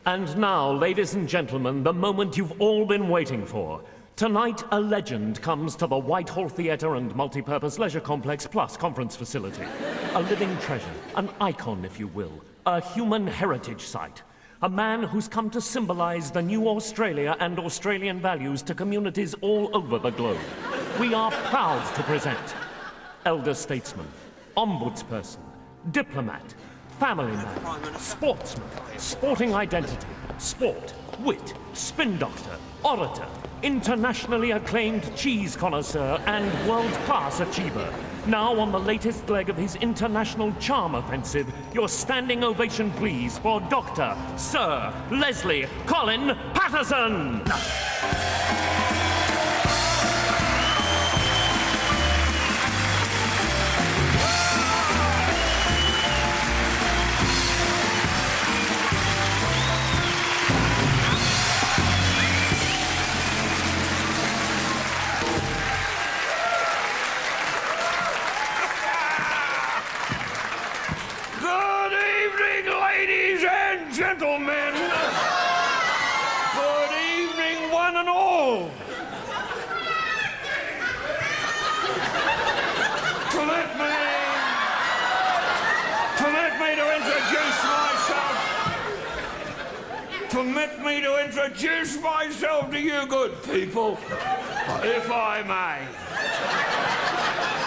And now, ladies and gentlemen, the moment you've all been waiting for. Tonight, a legend comes to the Whitehall Theatre and Multipurpose Leisure Complex Plus conference facility. A living treasure, an icon, if you will, a human heritage site. A man who's come to symbolize the new Australia and Australian values to communities all over the globe. We are proud to present elder statesman, ombudsperson, diplomat, family man, sportsman, sporting identity, sport, wit, spin doctor, orator, internationally acclaimed cheese connoisseur, and world-class achiever. Now on the latest leg of his international charm offensive, your standing ovation please for Dr. Sir Leslie Colin Patterson! Gentlemen, good evening, one and all. Permit me to introduce myself. Permit me to introduce myself to you, good people, if I may.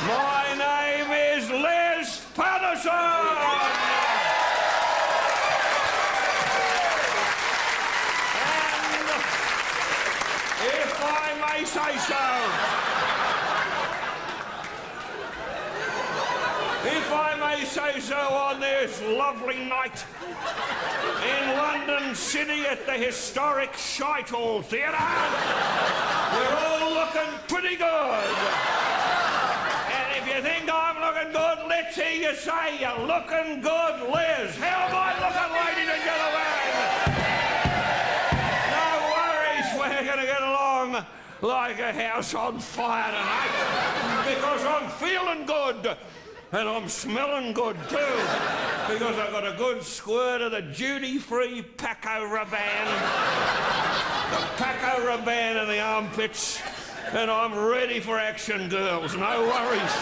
My name is Les Patterson. If I may say so. If I may say so, on this lovely night in London City at the historic Whitehall Theatre, we're all looking pretty good. And if you think I'm looking good, let's hear you say you're looking good, Liz. How am I looking, ladies and gentlemen? We're going to get along like a house on fire tonight because I'm feeling good and I'm smelling good too because I've got a good squirt of the duty-free Paco Rabanne, the Paco Rabanne in the armpits, and I'm ready for action, girls, no worries.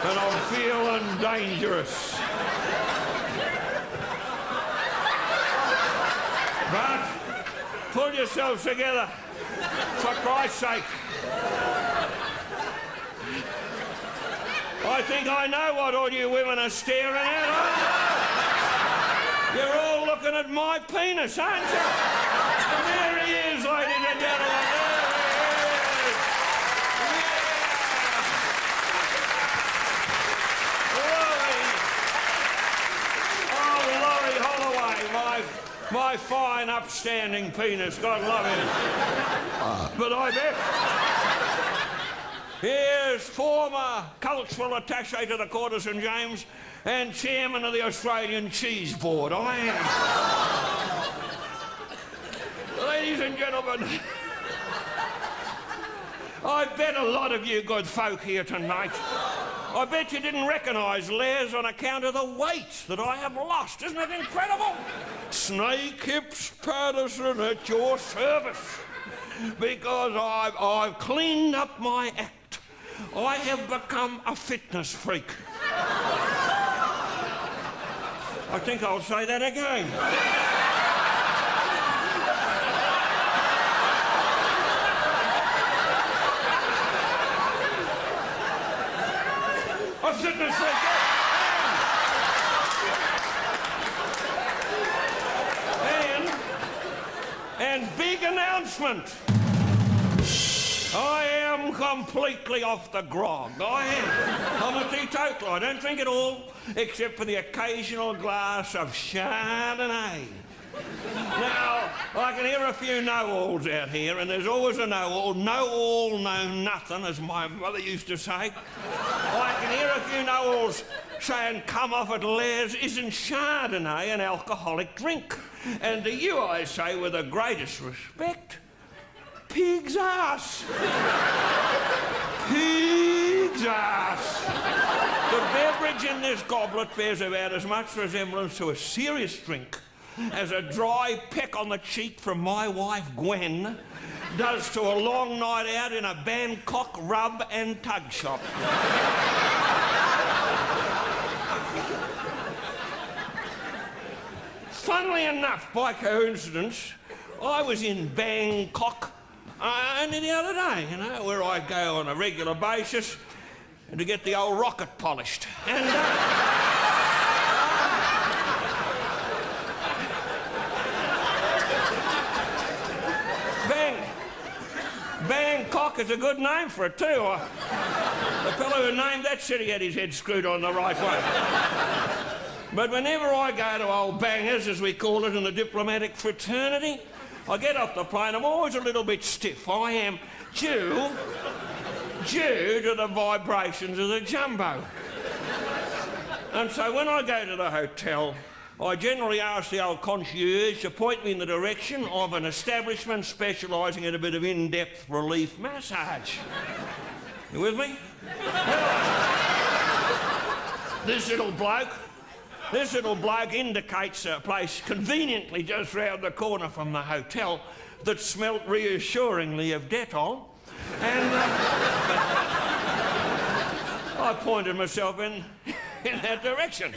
And I'm feeling dangerous. But pull yourselves together, for Christ's sake. I think I know what all you women are staring at. You're all looking at my penis, aren't you? And there he is, ladies and gentlemen. There he is. Yeah. Oh, Laurie Holloway, my fine, upstanding penis, God love him. But I bet. Here's former cultural attaché to the Court of St James and chairman of the Australian Cheese Board. I am. Ladies and gentlemen, I bet a lot of you good folk here tonight, I bet you didn't recognise Les on account of the weight that I have lost. Isn't it incredible? Snake Hips Patterson at your service. Because I've cleaned up my act. I have become a fitness freak. I think I'll say that again. A fitness freak. And big announcement. I am completely off the grog. I am. I'm a teetotaler. I don't drink it all, except for the occasional glass of Chardonnay. Now, I can hear a few know-alls out here, and there's always a know-all. Know-all, know nothing, as my mother used to say. I can hear a few know-alls saying, come off it, Les, isn't Chardonnay an alcoholic drink? And to you I say, with the greatest respect, pig's ass. Pig's ass. The beverage in this goblet bears about as much resemblance to a serious drink as a dry peck on the cheek from my wife Gwen does to a long night out in a Bangkok rub and tug shop. Funnily enough, by coincidence, I was in Bangkok only the other day, you know, where I go on a regular basis to get the old rocket polished. And Bangkok is a good name for it, too. The fellow who named that city had his head screwed on the right way. But whenever I go to old Bangers, as we call it in the diplomatic fraternity, I get off the plane, I'm always a little bit stiff. I am due to the vibrations of the jumbo. And so when I go to the hotel, I generally ask the old concierge to point me in the direction of an establishment specialising in a bit of in-depth relief massage. You with me? This little bloke indicates a place conveniently just round the corner from the hotel that smelt reassuringly of Dettol. And I pointed myself in that direction.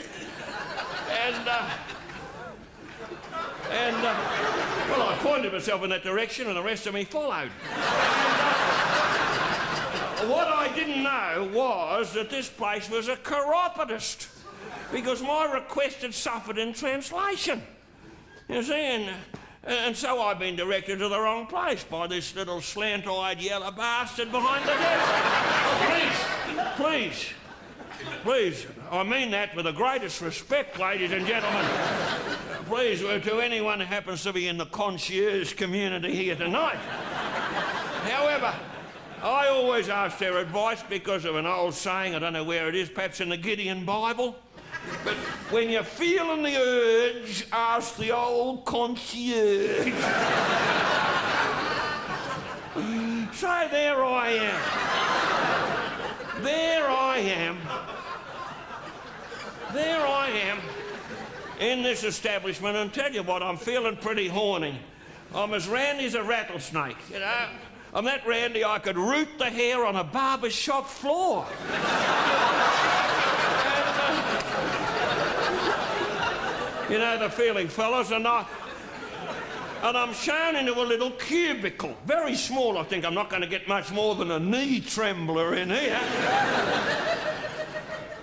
Well, I pointed myself in that direction and the rest of me followed. What I didn't know was that this place was a chiropodist, because my request had suffered in translation. You see, and so I've been directed to the wrong place by this little slant-eyed yellow bastard behind the desk. Please, I mean that with the greatest respect, ladies and gentlemen. Please, to anyone who happens to be in the concierge community here tonight. However, I always ask their advice because of an old saying, I don't know where it is, perhaps in the Gideon Bible. But when you're feeling the urge, ask the old concierge. So there I am in this establishment, and tell you what, I'm feeling pretty horny. I'm as randy as a rattlesnake, you know. I'm that randy I could root the hair on a barber shop floor. You know the feeling, fellas, and I'm shown into a little cubicle. Very small, I think. I'm not going to get much more than a knee trembler in here.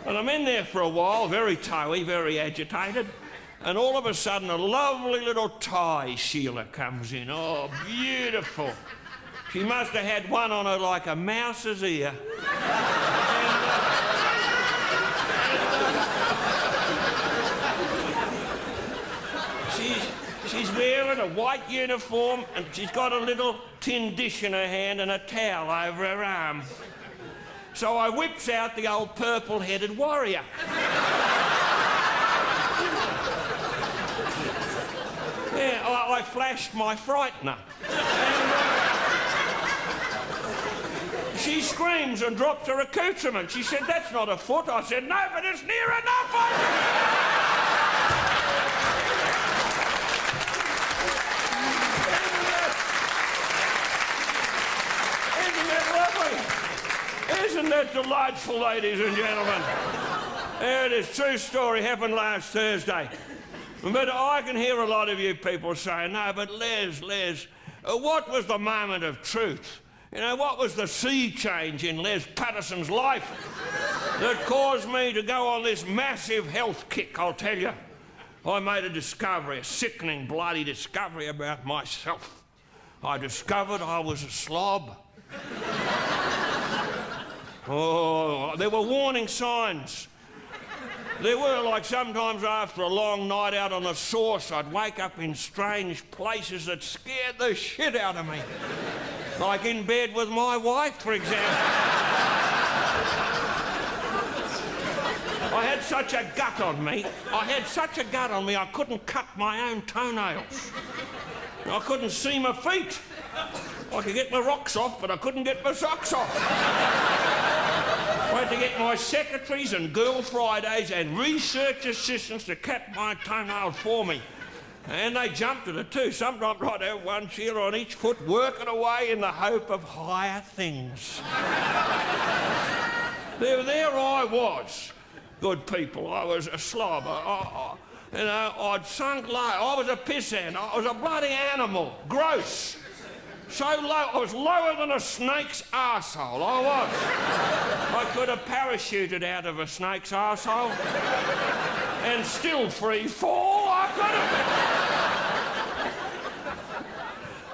And I'm in there for a while, very towy, very agitated, and all of a sudden a lovely little Thai Sheila comes in. Oh, beautiful. She must have had one on her like a mouse's ear. She's wearing a white uniform and she's got a little tin dish in her hand and a towel over her arm. So I whips out the old purple-headed warrior. Yeah, I flashed my frightener. And, she screams and drops her accoutrement. She said, "That's not a foot." I said, "No, but it's near enough." Isn't that delightful, ladies and gentlemen? There it is, true story, happened last Thursday. But I can hear a lot of you people saying, "No, but Les, what was the moment of truth? You know, what was the sea change in Les Patterson's life that caused me to go on this massive health kick?" I'll tell you. I made a discovery, a sickening, bloody discovery about myself. I discovered I was a slob. Oh, there were warning signs. There were, like sometimes after a long night out on the sauce, I'd wake up in strange places that scared the shit out of me. Like in bed with my wife, for example. I had such a gut on me, I couldn't cut my own toenails. I couldn't see my feet. I could get my rocks off, but I couldn't get my socks off. I had to get my secretaries and Girl Fridays and research assistants to cut my toenails for me. And they jumped at it too. Sometimes I'd have one cheer on each foot, working away in the hope of higher things. there I was. Good people, I was a slobber. I'd sunk low. I was a pissant. I was a bloody animal. Gross. So low, I was lower than a snake's arsehole. I was. I could have parachuted out of a snake's arsehole and still free fall. I could have.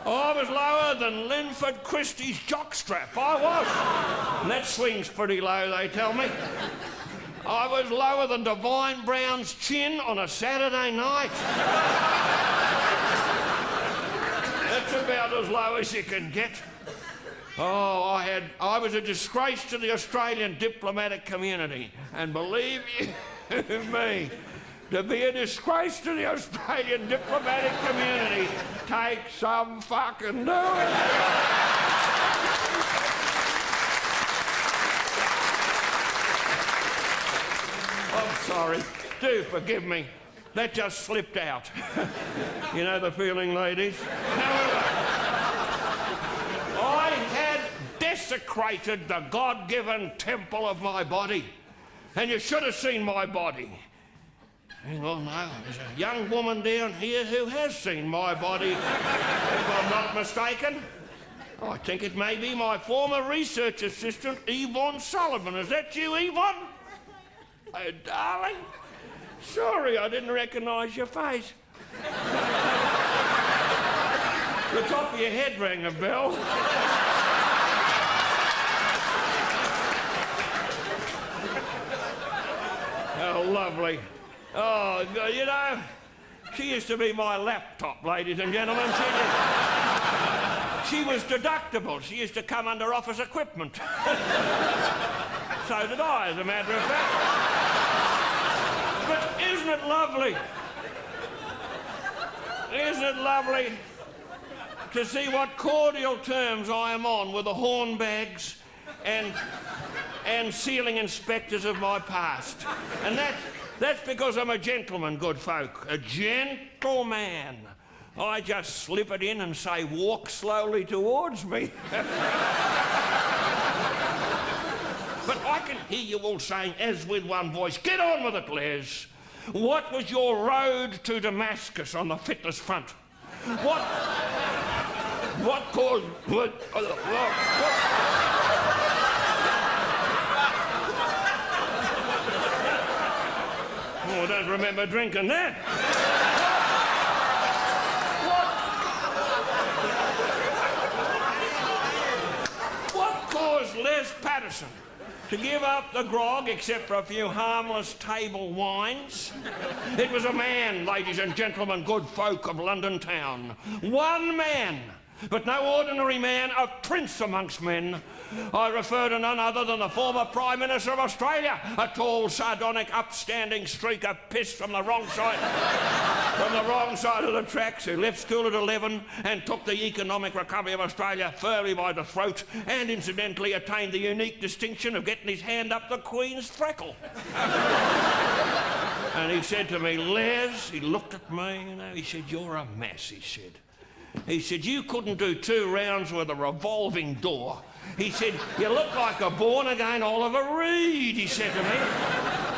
I was lower than Linford Christie's jockstrap. I was. And that swings pretty low, they tell me. I was lower than Divine Brown's chin on a Saturday night. That's about as low as you can get. Oh, I was a disgrace to the Australian diplomatic community. And believe you me, to be a disgrace to the Australian diplomatic community takes some fucking doing. I'm sorry. Do forgive me. That just slipped out. You know the feeling, ladies? However, I had desecrated the God-given temple of my body. And you should have seen my body. Well, no, there's a young woman down here who has seen my body, if I'm not mistaken. I think it may be my former research assistant, Yvonne Sullivan. Is that you, Yvonne? Oh, darling. Sorry, I didn't recognise your face. The top of your head rang a bell. Oh, lovely. Oh, you know, she used to be my laptop, ladies and gentlemen. She was deductible. She used to come under office equipment. So did I, as a matter of fact. But isn't it lovely? Isn't it lovely to see what cordial terms I am on with the hornbags and ceiling inspectors of my past? And that's because I'm a gentleman, good folk. A gentleman. I just slip it in and say, walk slowly towards me. But I can hear you all saying, as with one voice, get on with it, Les. What was your road to Damascus on the fitness front? What caused... Oh, I don't remember drinking that. What caused Les Patterson to give up the grog, except for a few harmless table wines? It was a man, ladies and gentlemen, good folk of London town. One man, but no ordinary man, a prince amongst men. I refer to none other than the former Prime Minister of Australia, a tall, sardonic, upstanding streak of piss from the wrong side of the tracks, who left school at 11 and took the economic recovery of Australia firmly by the throat, and incidentally attained the unique distinction of getting his hand up the Queen's freckle. And he said to me, Les, he looked at me, you know, he said, you're a mess, he said. He said, you couldn't do 2 rounds with a revolving door. He said, you look like a born-again Oliver Reed, he said to me,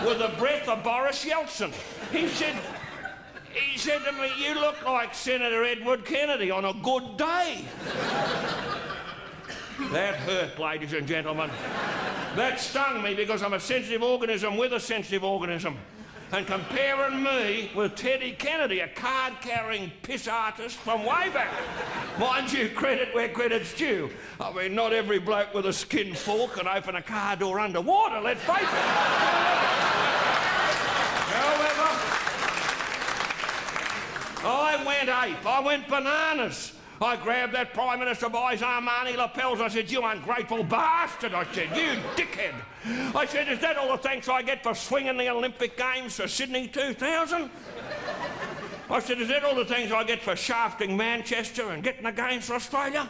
with the breath of Boris Yeltsin. He said to me, you look like Senator Edward Kennedy on a good day. That hurt, ladies and gentlemen. That stung me because I'm a sensitive organism with a sensitive organism. And comparing me with Teddy Kennedy, a card-carrying piss artist from way back. Mind you, credit where credit's due. I mean, not every bloke with a skin fork can open a car door underwater, let's face it. However, I went ape. I went bananas. I grabbed that Prime Minister by his Armani lapels. I said, you ungrateful bastard, I said, you dickhead. I said, is that all the thanks I get for swinging the Olympic Games for Sydney 2000? I said, is that all the things I get for shafting Manchester and getting the Games for Australia?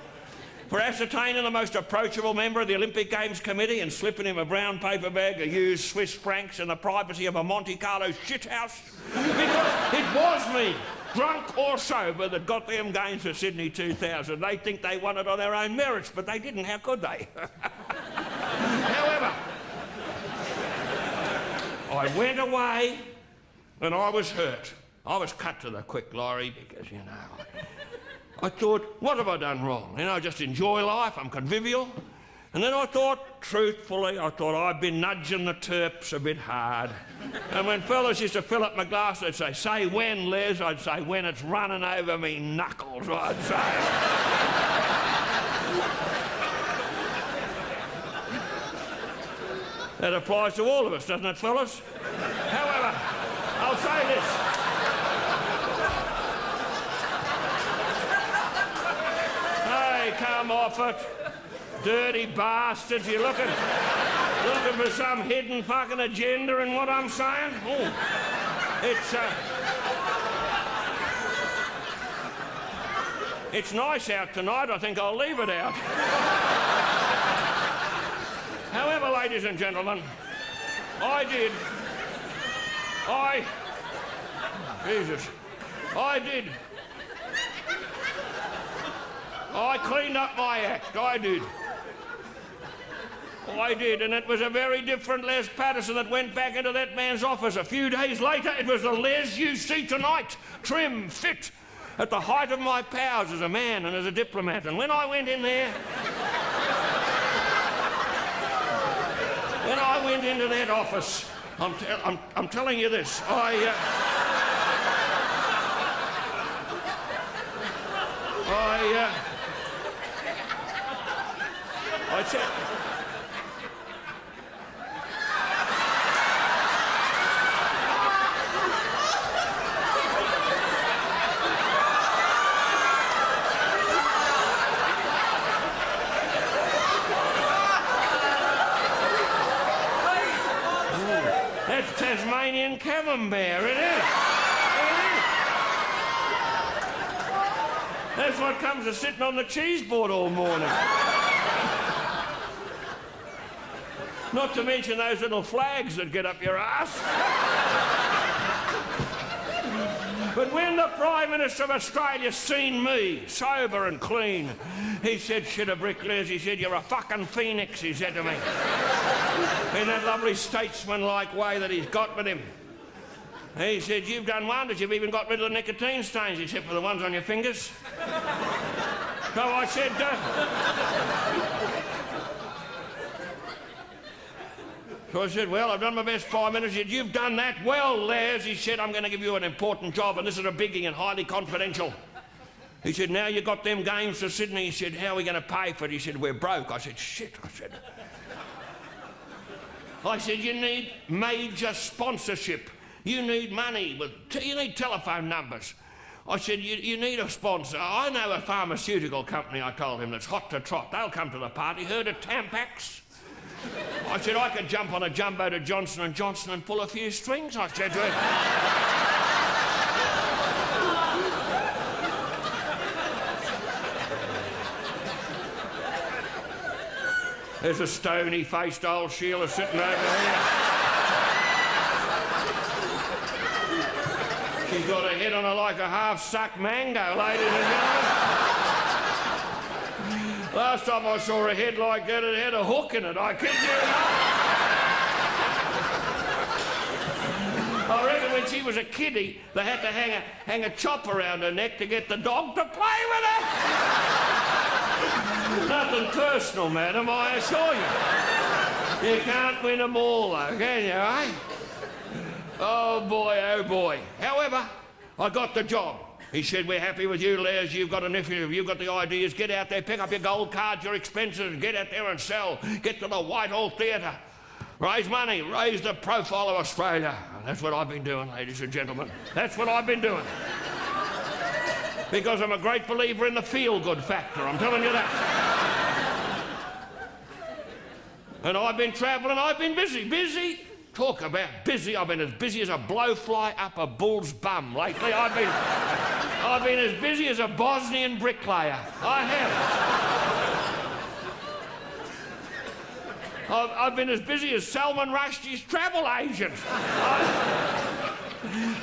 For ascertaining the most approachable member of the Olympic Games Committee and slipping him a brown paper bag of used Swiss francs in the privacy of a Monte Carlo shithouse? Because it was me. drunk or sober, that got them games for Sydney 2000. They think they won it on their own merits, but they didn't. How could they? However, I went away and I was hurt. I was cut to the quick, Laurie, because, you know, I thought, what have I done wrong? You know, I just enjoy life, I'm convivial. And then I thought, truthfully, I've been nudging the Terps a bit hard. And when fellas used to fill up my glass, they'd say when, Les? I'd say, when it's running over me knuckles, I'd say. That applies to all of us, doesn't it, fellas? However, I'll say this. Hey, come off it. Dirty bastards, you're looking for some hidden fucking agenda in what I'm saying? Oh, it's nice out tonight. I think I'll leave it out. However, ladies and gentlemen, I cleaned up my act, I did, and it was a very different Les Patterson that went back into that man's office. A few days later, it was the Les you see tonight, trim, fit, at the height of my powers as a man and as a diplomat. And when I went in there, when I went into that office, I'm telling you this, I said... That's Tasmanian camembert, it is. That's what comes of sitting on the cheese board all morning. Not to mention those little flags that get up your ass. But when the Prime Minister of Australia seen me, sober and clean, he said, "Shit a brick, Les," he said, "you're a fucking phoenix," he said to me. In that lovely statesman-like way that he's got with him. He said, "You've done wonders, you've even got rid of the nicotine stains, except for the ones on your fingers." So I said, well, I've done my best, Prime Minister. He said, "You've done that well, Les." He said, "I'm going to give you an important job, and this is a biggie and highly confidential." He said, "Now you got them games to Sydney." He said, "How are we going to pay for it?" He said, "We're broke." I said, "Shit," I said, "You need major sponsorship. You need money. You need telephone numbers." I said, you need a sponsor. I know a pharmaceutical company," I told him, "that's hot to trot. They'll come to the party. Heard of Tampax?" I said, "I could jump on a jumbo to Johnson & Johnson and pull a few strings," I said to him. There's a stony-faced old Sheila sitting over here. She's got her head on her like a half-sucked mango, ladies and gentlemen. Last time I saw a head like that, it had a hook in it, I kid you not. I reckon when she was a kiddie, they had to hang a chop around her neck to get the dog to play with her. Nothing personal, madam, I assure you. You can't win them all, though, can you, eh? Oh, boy, oh, boy. However, I got the job. He said, "We're happy with you, Les. You've got an initiative. You've got the ideas. Get out there, pick up your gold cards, your expenses, get out there and sell. Get to the Whitehall Theatre. Raise money, raise the profile of Australia." And that's what I've been doing, ladies and gentlemen. That's what I've been doing. Because I'm a great believer in the feel-good factor, I'm telling you that. And I've been travelling, I've been busy. Talk about busy. I've been as busy as a blowfly up a bull's bum lately. I've been as busy as a Bosnian bricklayer. I have. I've been as busy as Salman Rushdie's travel agent.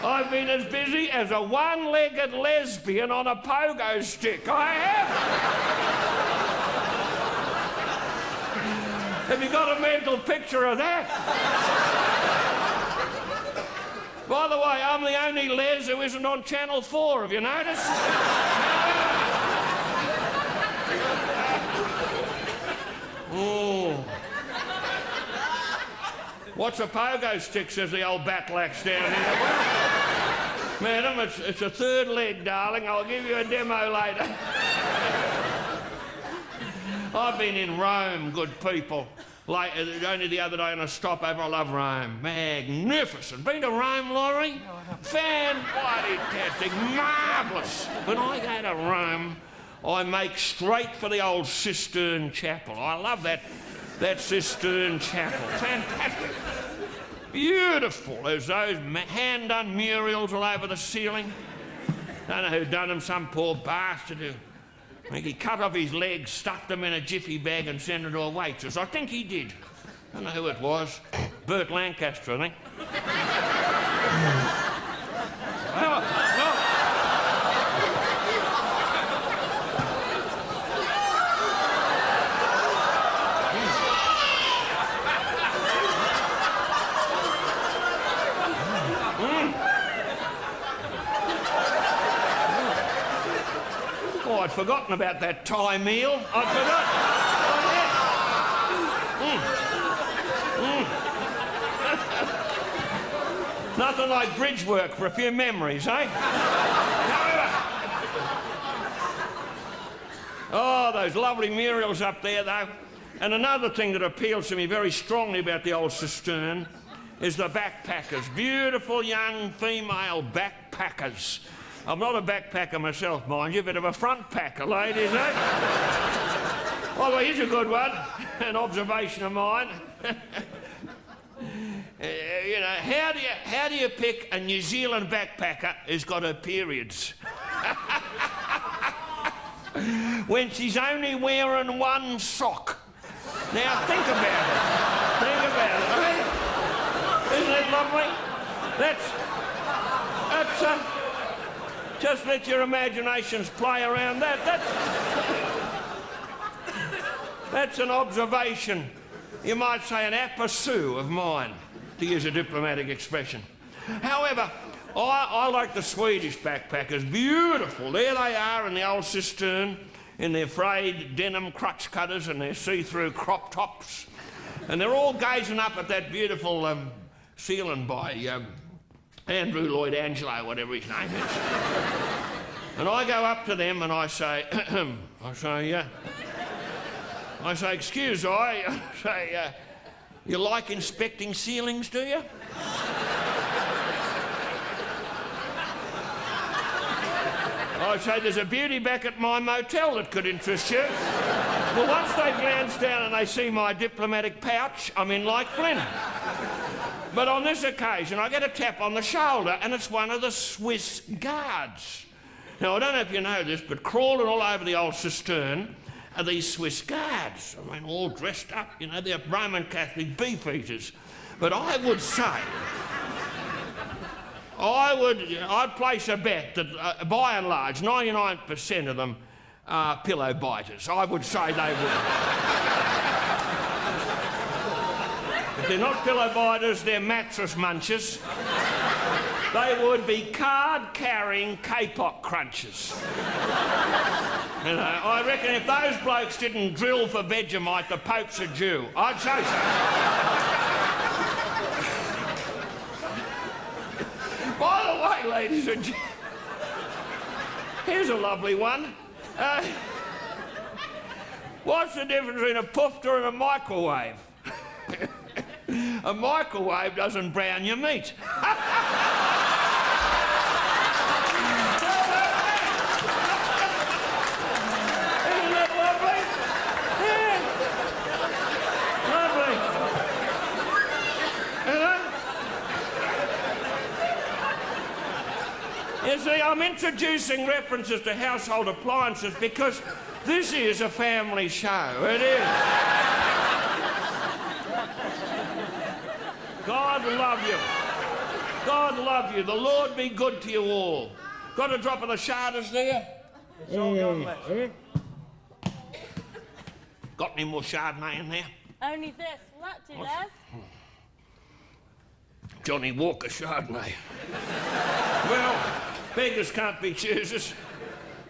I've been as busy as a one-legged lesbian on a pogo stick. I have. Have you got a mental picture of that? By the way, I'm the only Les who isn't on Channel 4, have you noticed? Oh. What's a pogo stick, says the old batlax down here. Madam, it's a third leg, darling. I'll give you a demo later. I've been in Rome, good people. Like, only the other day on a stopover. I love Rome. Magnificent. Been to Rome, Laurie? Fantastic. Marvellous. When I go to Rome, I make straight for the old Cistern Chapel. I love that Cistern Chapel. Fantastic. Beautiful. There's those hand-done murals all over the ceiling. Don't know who done them, some poor bastard who... I think he cut off his legs, stuffed them in a jiffy bag and sent them to a waitress. I think he did. I don't know who it was. Burt Lancaster, I think. Oh, I'd forgotten about that Thai meal. I'd forgotten. Nothing like bridge work for a few memories, eh? Oh, those lovely murals up there, though. And another thing that appeals to me very strongly about the old Cistern is the backpackers. Beautiful young female backpackers. I'm not a backpacker myself, mind you, but of a front packer, ladies, eh? Oh, well, here's a good one, an observation of mine. You know, how do you pick a New Zealand backpacker who's got her periods? When she's only wearing one sock. Now, think about it. Think about it, eh? Isn't it lovely? That's just let your imaginations play around that. That's an observation, you might say an aperçu of mine, to use a diplomatic expression. However, I like the Swedish backpackers. Beautiful. There they are in the old Cistern, in their frayed denim crutch cutters and their see-through crop tops. And they're all gazing up at that beautiful ceiling by Andrew Lloyd Angelo, whatever his name is. And I go up to them and I say, excuse you like inspecting ceilings, do you? I say, there's a beauty back at my motel that could interest you. Well, once they glance down and they see my diplomatic pouch, I'm in like Flynn. But on this occasion, I get a tap on the shoulder, and it's one of the Swiss guards. Now, I don't know if you know this, but crawling all over the old Cistern are these Swiss guards. I mean, all dressed up, you know, they're Roman Catholic beefeaters. But I would say, I'd place a bet that, by and large, 99% of them are pillow biters. I would say they would. If they're not pillow biters, they're mattress munchers. They would be card-carrying K-pop crunchers. You know, I reckon if those blokes didn't drill for Vegemite, the Pope's a Jew. I'd say so. By the way, ladies and gentlemen, here's a lovely one. What's the difference between a poofter and a microwave? A microwave doesn't brown your meat. Isn't that lovely? Yeah. Lovely. You see, I'm introducing references to household appliances because this is a family show. It is. God love you. God love you. The Lord be good to you all. Got a drop of the Chardonnay there? It's all gone, Les. Got any more Chardonnay in there? Only this. Will that do, Les? Johnny Walker Chardonnay. Well, beggars can't be choosers.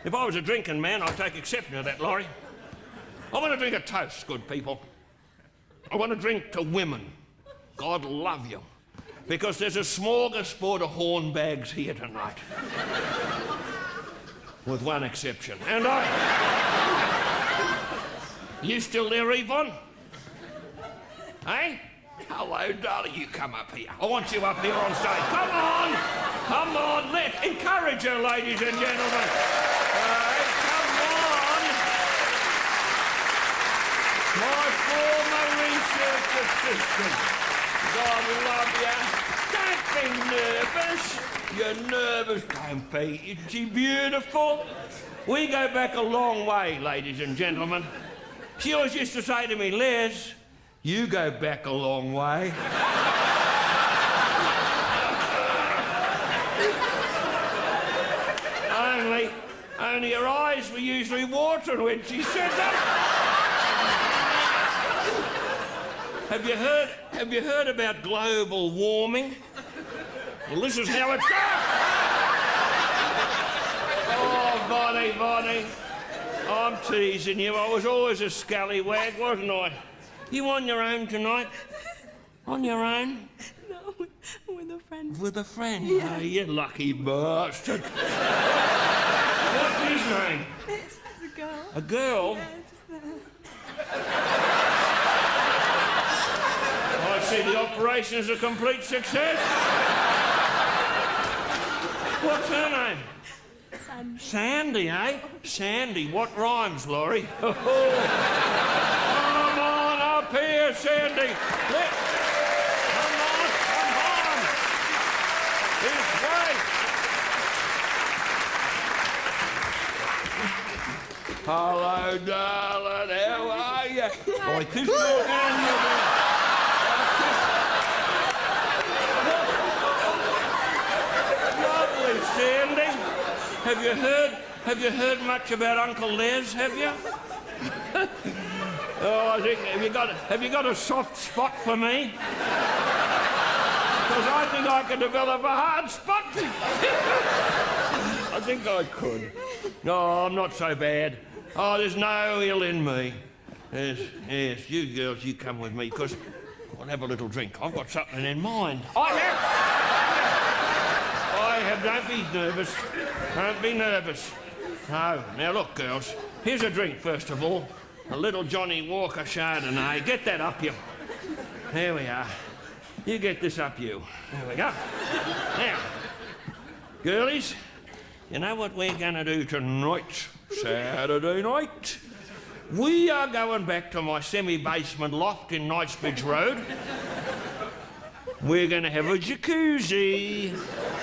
If I was a drinking man, I'd take exception to that, Laurie. I want to drink a toast, good people. I want to drink to women. God love you. Because there's a smorgasbord of hornbags here tonight. With one exception. And You still there, Yvonne? Hey? Hello, darling, you come up here. I want you up here on stage. Come on! Come on, let's encourage her, ladies and gentlemen. Come on! My former research assistant. God love you. Don't be nervous. You're nervous. Don't be. Isn't she beautiful? We go back a long way, ladies and gentlemen. She always used to say to me, Les, you go back a long way. Only her eyes were usually watering when she said that. Have you heard about global warming? Well, this is how it's done. Oh, Bonnie. I'm teasing you. I was always a scallywag, wasn't I? You on your own tonight? On your own? No, with a friend. With a friend? Yeah. Oh, you lucky bastard. What's his name? It's a girl. A girl? Yeah, just there. I see the operation is a complete success. What's her name? Sandy, eh? Sandy, what rhymes, Laurie? Oh. Come on up here, Sandy. Come on. It's great. Hello, darling. How are you? I kiss your hand, you Lovely, Sandy. Have you heard much about Uncle Les, have you? Oh, I think, have you got a soft spot for me? Because I think I could develop a hard spot. I think I could. No, I'm not so bad. Oh, there's no ill in me. Yes, you girls, you come with me, because we'll have a little drink. I've got something in mind. I have. Don't be nervous. Don't be nervous. No. Now, look, girls. Here's a drink, first of all. A little Johnny Walker Chardonnay. Get that up you. There we are. You get this up you. There we go. Now, girlies, you know what we're going to do tonight? Saturday night. We are going back to my semi-basement loft in Knightsbridge Road. We're going to have a jacuzzi.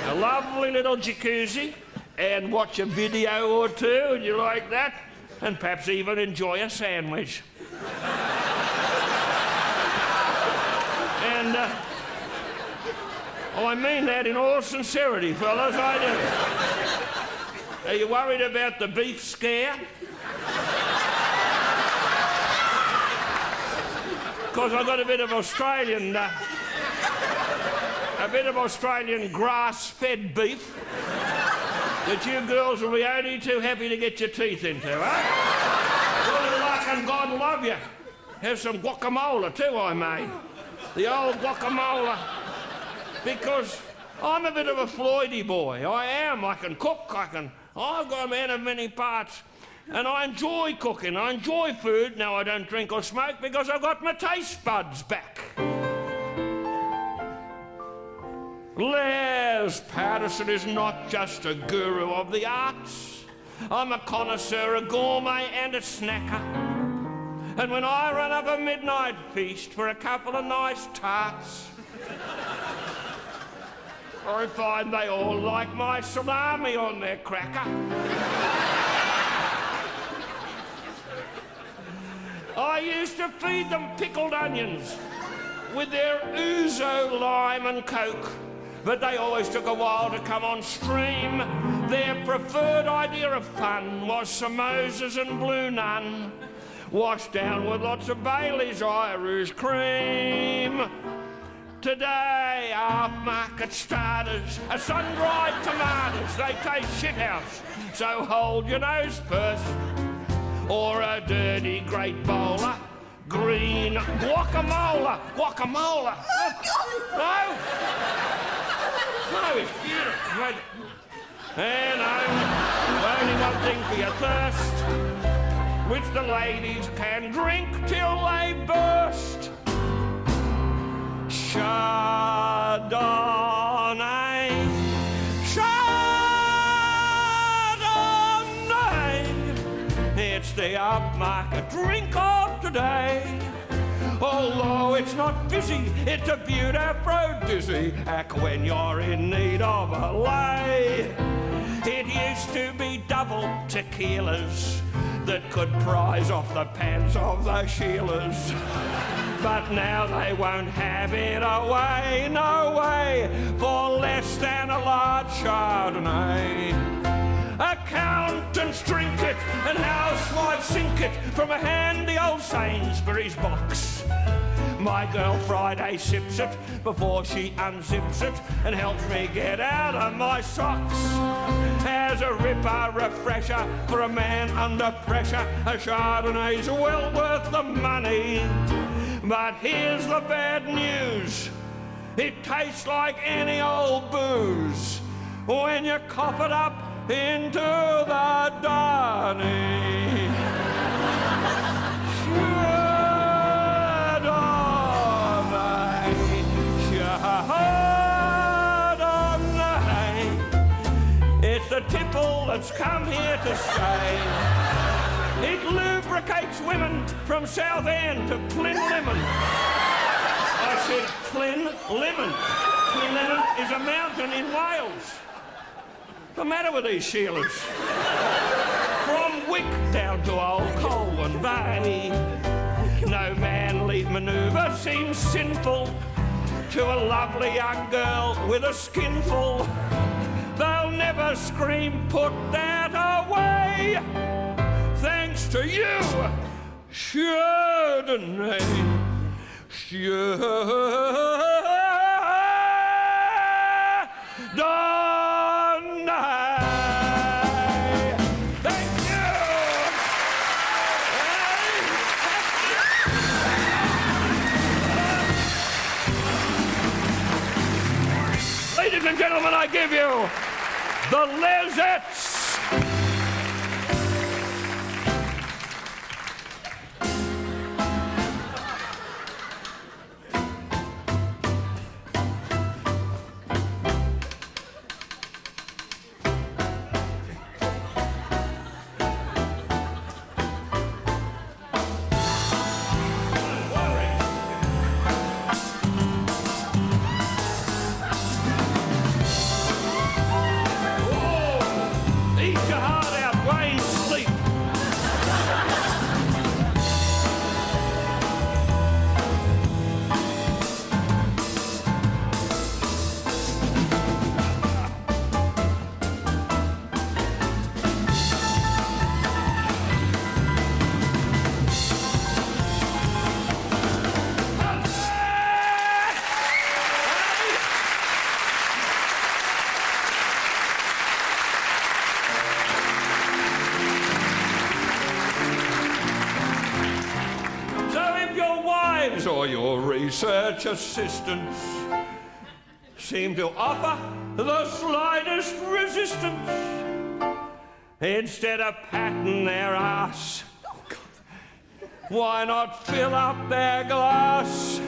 A lovely little jacuzzi. And watch a video or two, and you like that? And perhaps even enjoy a sandwich. And I mean that in all sincerity, fellas, I do. Are you worried about the beef scare? Because I've got a bit of Australian grass-fed beef that you girls will be only too happy to get your teeth into, eh? Good luck and God love you. Have some guacamole too, I made. The old guacamole. Because I'm a bit of a Floydy boy. I am. I can cook. I've got a man of many parts. And I enjoy cooking. I enjoy food. Now I don't drink or smoke because I've got my taste buds back. Les Patterson is not just a guru of the arts. I'm a connoisseur, a gourmet and a snacker. And when I run up a midnight feast for a couple of nice tarts, I find they all like my salami on their cracker. I used to feed them pickled onions with their ouzo lime and coke. but they always took a while to come on stream. Their preferred idea of fun was samosas and blue nun, washed down with lots of Bailey's Irish cream. Today, upmarket starters are sun-dried tomatoes. They taste shithouse, so hold your nose first. Or a dirty great bowler, green guacamole. Guacamole. No? No, it's beautiful. And only one thing for your thirst, which the ladies can drink till they burst. Chardonnay. Chardonnay. It's the upmarket drink of today. Although it's not fizzy, it's a beaut aphrodisiac when you're in need of a lay. It used to be double tequilas that could prize off the pants of the Sheilas. But now they won't have it away, no way, for less than a large Chardonnay. Accountants drink it and housewives sink it from a handy old Sainsbury's box. My girl Friday sips it before she unzips it and helps me get out of my socks. As a ripper refresher for a man under pressure, a Chardonnay's well worth the money. But here's the bad news. It tastes like any old booze when you cough it up into the Darney. Chardonnay. It's the tipple that's come here to stay. It lubricates women from Southend to Plinlimmon. I said Plinlimmon. Plinlimmon is a mountain in Wales. What's the matter with these Sheilas? From Wick down to Old Colwyn Bay, no manly manoeuvre seems sinful to a lovely young girl with a skinful. They'll never scream, put that away. Thanks to you, Chardonnay. Chardonnay. Thank you. Ladies and gentlemen, I give you the Lizettes. Or your research assistants seem to offer the slightest resistance. Instead of patting their ass, why not fill up their glass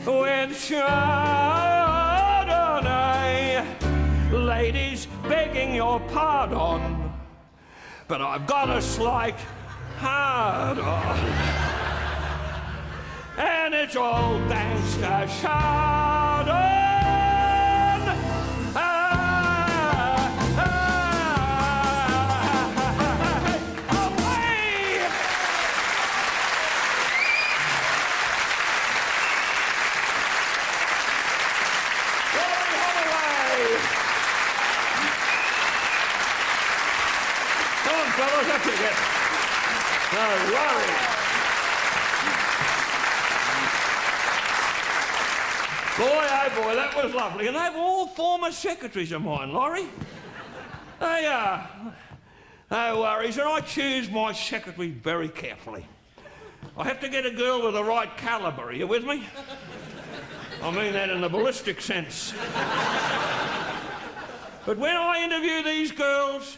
with Chardonnay? Ladies, begging your pardon, but I've got a slight hard-on. And it's all thanks to Chardonnay. Glory, fellas, that's it. No worries. Boy, oh boy, that was lovely. And they were all former secretaries of mine, Laurie. They are. No worries. And I choose my secretary very carefully. I have to get a girl with the right calibre. Are you with me? I mean that in the ballistic sense. But when I interview these girls,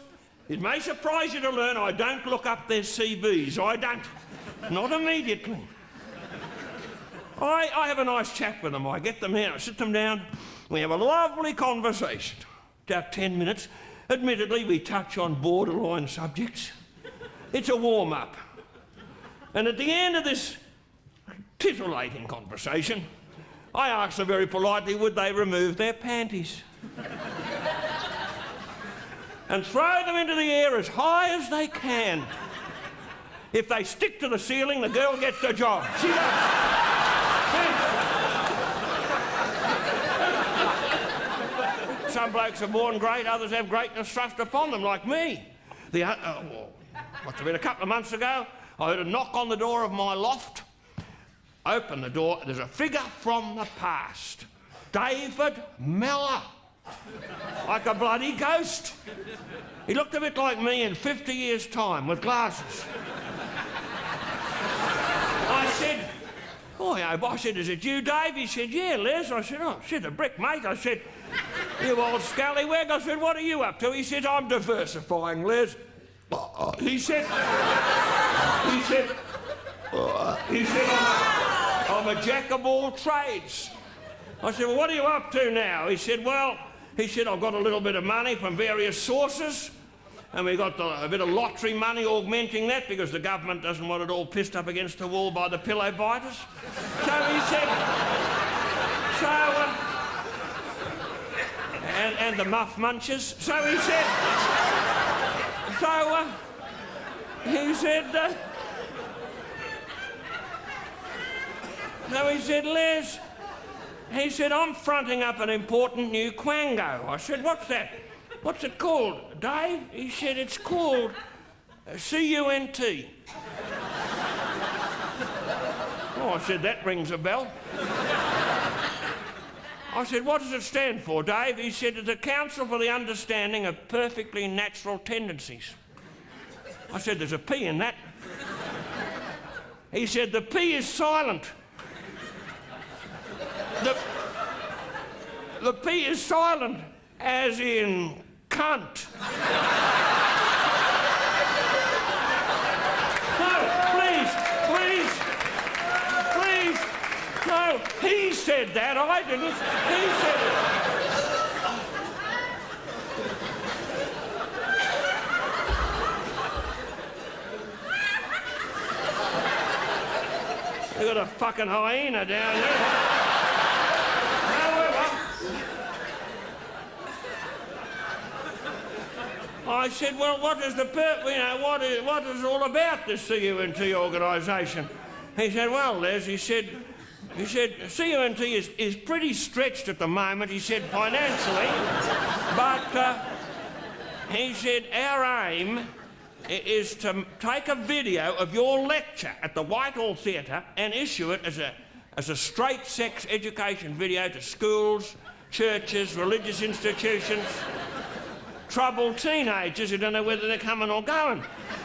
it may surprise you to learn I don't look up their CVs. I don't. Not immediately. I have a nice chat with them. I get them here, I sit them down, we have a lovely conversation. About 10 minutes. Admittedly, we touch on borderline subjects. It's a warm-up. And at the end of this titillating conversation, I asked them very politely, would they remove their panties? And throw them into the air as high as they can. If they stick to the ceiling, the girl gets the job. She does. Some blokes are born great, others have greatness thrust upon them, like me. Must have been a couple of months ago, I heard a knock on the door of my loft. Open the door, there's a figure from the past. David Mellor. Like a bloody ghost. He looked a bit like me in 50 years' time, with glasses. I said, I said, is it you, Dave? He said, yeah, Les. I said, oh, shit, a brick, mate. I said, you old scallywag. I said, what are you up to? He said, I'm diversifying, Les. He said, I'm a jack of all trades. I said, well, what are you up to now? He said, I've got a little bit of money from various sources, and we got a bit of lottery money augmenting that because the government doesn't want it all pissed up against the wall by the pillow biters. So he said, and the muff munchers. So he said, Les, he said, I'm fronting up an important new quango. I said, what's that? What's it called, Dave? He said, it's called C-U-N-T. Oh, I said, that rings a bell. I said, what does it stand for, Dave? He said, it's a Council for the Understanding of Perfectly Natural Tendencies. I said, there's a P in that. He said, the P is silent. The P is silent, as in cunt. No, please. No, he said that, I didn't. He said it. You got a fucking hyena down there. I said, well, what is what is all about this CUNT organisation? He said, well, Les, he said, CUNT is pretty stretched at the moment, he said, financially, but he said, our aim is to take a video of your lecture at the Whitehall Theatre and issue it as a straight sex education video to schools, churches, religious institutions, troubled teenagers who don't know whether they're coming or going.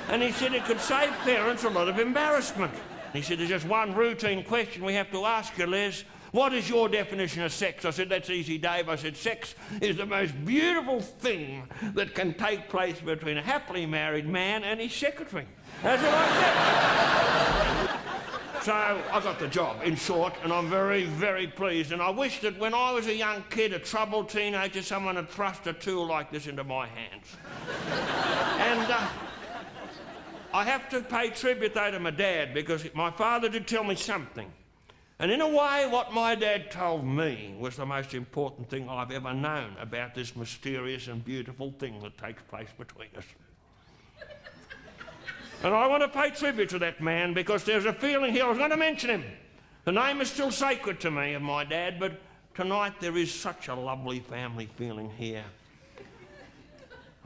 And he said it could save parents a lot of embarrassment. He said, there's just one routine question we have to ask you, Les. What is your definition of sex? I said, that's easy, Dave. I said, sex is the most beautiful thing that can take place between a happily married man and his secretary. That's what I said. So I got the job, in short, and I'm very, very pleased. And I wish that when I was a young kid, a troubled teenager, someone had thrust a tool like this into my hands. And I have to pay tribute, though, to my dad, because my father did tell me something. And in a way, what my dad told me was the most important thing I've ever known about this mysterious and beautiful thing that takes place between us. And I want to pay tribute to that man because there's a feeling here. I was going to mention him. The name is still sacred to me of my dad, but tonight there is such a lovely family feeling here.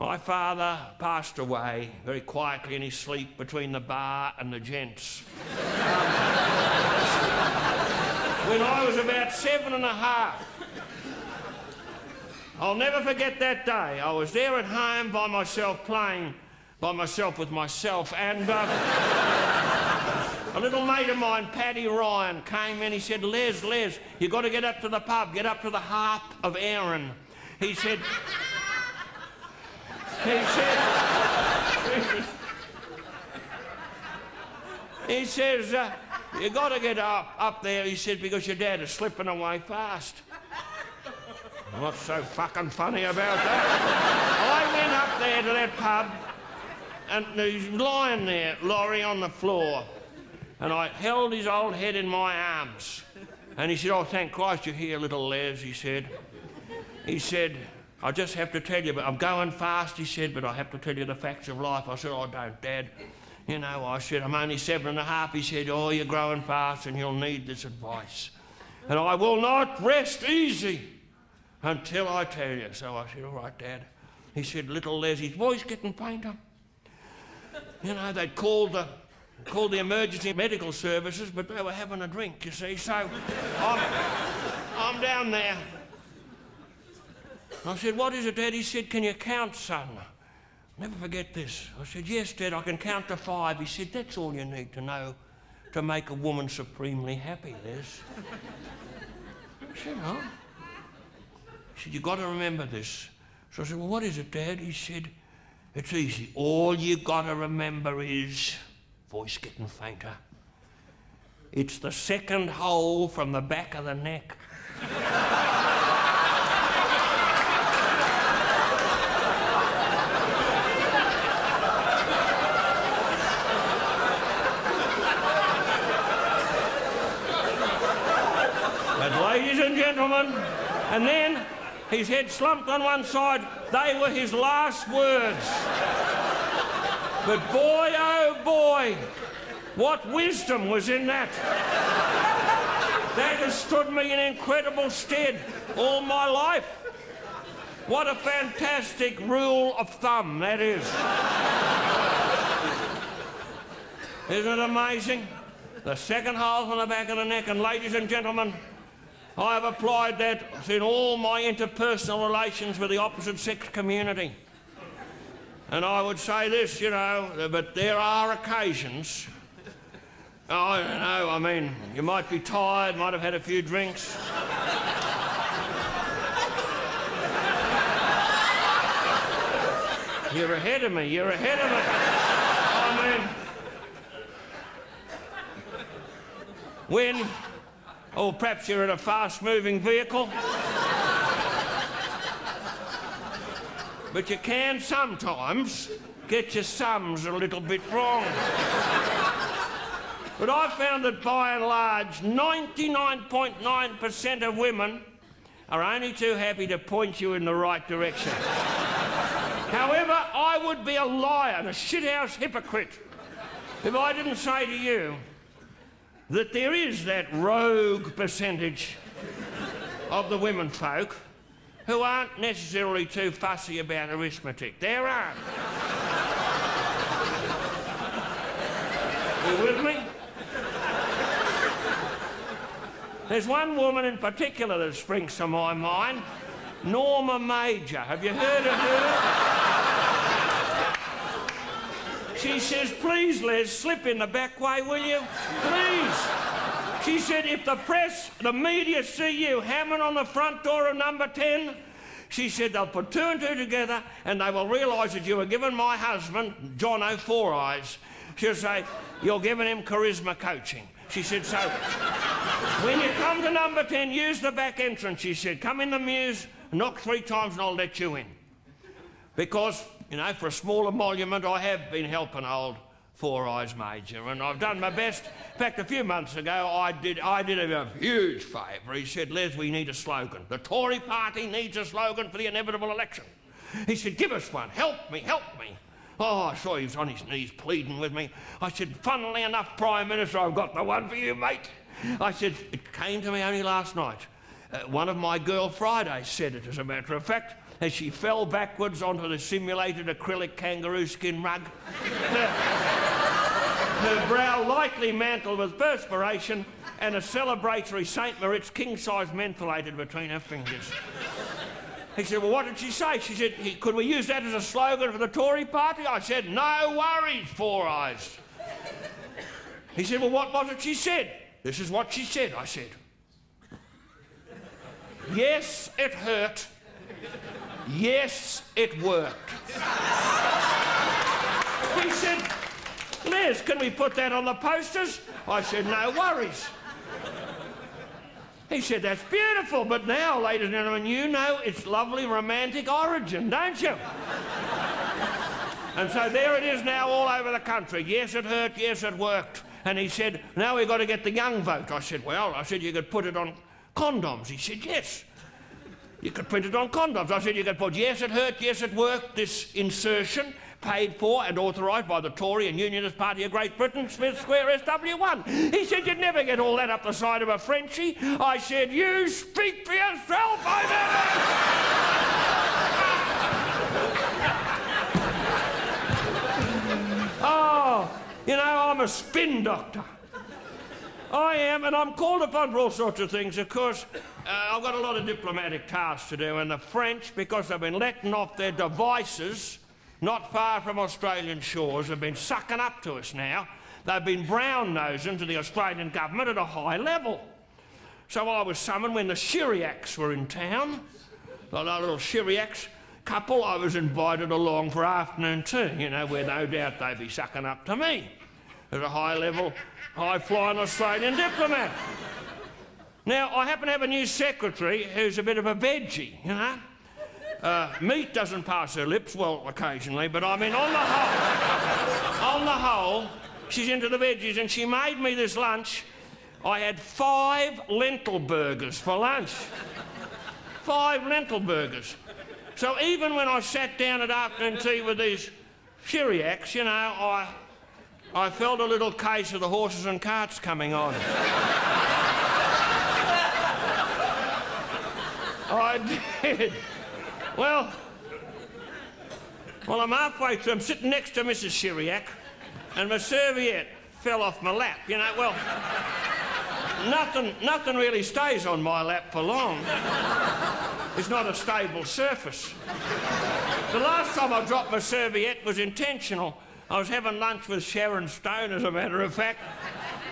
My father passed away very quietly in his sleep between the bar and the gents. When I was about 7 and a half. I'll never forget that day. I was there at home by myself, playing by myself with myself, and a little mate of mine, Paddy Ryan, came in. He said, Les, you got to get up to the pub, get up to the Harp of Erin. He said, he says, you got to get up there, he said, because your dad is slipping away fast. What's so fucking funny about that? I went up there to that pub, and he's lying there, Laurie, on the floor. And I held his old head in my arms. And he said, oh, thank Christ you're here, little Les, he said. He said, I just have to tell you, but I'm going fast, he said, but I have to tell you the facts of life. I said, oh, don't, Dad. You know, I said, I'm only 7 and a half. He said, oh, you're growing fast and you'll need this advice. And I will not rest easy until I tell you. So I said, all right, Dad. He said, little Les, his voice getting fainter. You know, they'd called the emergency medical services, but they were having a drink, you see. So I'm down there. I said, what is it, Dad? He said, can you count, son? Never forget this. I said, yes, Dad, I can count to 5. He said, that's all you need to know to make a woman supremely happy, Les. I said, oh. He said, you've got to remember this. So I said, well, what is it, Dad? He said, it's easy. All you got to remember is, voice getting fainter, it's the second hole from the back of the neck. But ladies and gentlemen, and then his head slumped on one side. They were his last words. But boy, oh boy, what wisdom was in that. That has stood me in incredible stead all my life. What a fantastic rule of thumb that is. Isn't it amazing? The second hole from the back of the neck, and ladies and gentlemen, I have applied that in all my interpersonal relations with the opposite sex community. And I would say this, you know, but there are occasions, I don't know, I mean, you might be tired, might have had a few drinks. You're ahead of me, you're ahead of me. I mean, when, or perhaps you're in a fast-moving vehicle. But you can sometimes get your sums a little bit wrong. But I've found that by and large, 99.9% of women are only too happy to point you in the right direction. However, I would be a liar and a shithouse hypocrite if I didn't say to you that there is that rogue percentage of the women folk who aren't necessarily too fussy about arithmetic. There are. You with me? There's one woman in particular that springs to my mind, Norma Major. Have you heard of her? She says, please, Les, slip in the back way, will you? Please. She said, if the press, the media see you hammering on the front door of number 10, she said they'll put 2 and 2 together and they will realise that you were giving my husband, John O'Four Eyes, she'll say, you're giving him charisma coaching. She said, so when you come to number 10, use the back entrance, she said. Come in the mews, knock 3 times and I'll let you in. Because, you know, for a small emolument, I have been helping old Four Eyes Major, and I've done my best. In fact, a few months ago, I did him a huge favour. He said, Les, we need a slogan. The Tory party needs a slogan for the inevitable election. He said, give us one. Help me, help me. Oh, I saw he was on his knees pleading with me. I said, funnily enough, Prime Minister, I've got the one for you, mate. I said, it came to me only last night. One of my girl Fridays said it, as a matter of fact, as she fell backwards onto the simulated acrylic kangaroo skin rug. Her brow lightly mantled with perspiration and a celebratory St. Moritz king-size mentholated between her fingers. He said, well, what did she say? She said, could we use that as a slogan for the Tory party? I said, no worries, Four Eyes. He said, well, what was it she said? This is what she said, I said. Yes, it hurt. Yes, it worked. He said, Les, can we put that on the posters? I said, no worries. He said, that's beautiful, but now, ladies and gentlemen, you know its lovely romantic origin, don't you? And so there it is now all over the country. Yes, it hurt, yes, it worked. And he said, now we've got to get the young vote. I said, well, you could put it on condoms. He said, yes. You could print it on condoms. I said, you could put, yes, it hurt, yes, it worked, this insertion, paid for and authorised by the Tory and Unionist Party of Great Britain, Smith Square, SW1. He said, you'd never get all that up the side of a Frenchie. I said, you speak for yourself, I never. Oh, you know, I'm a spin doctor. I am, and I'm called upon for all sorts of things. Of course, I've got a lot of diplomatic tasks to do, and the French, because they've been letting off their devices not far from Australian shores, have been sucking up to us now. They've been brown-nosing to the Australian government at a high level. So I was summoned when the Chiriacs were in town. The little Chiriacs couple, I was invited along for afternoon tea, you know, where no doubt they'd be sucking up to me as a high-level, high-flying Australian diplomat. Now, I happen to have a new secretary who's a bit of a veggie, you know. Meat doesn't pass her lips, well, occasionally, but I mean, on the whole, she's into the veggies, and she made me this lunch. I had 5 lentil burgers for lunch. 5 lentil burgers. So even when I sat down at afternoon tea with these Chiriacs, you know, I felt a little case of the horses and carts coming on. I did. Well, I'm halfway through. I'm sitting next to Mrs. Chiriac, and my serviette fell off my lap. You know, well, nothing really stays on my lap for long. It's not a stable surface. The last time I dropped my serviette was intentional. I was having lunch with Sharon Stone, as a matter of fact,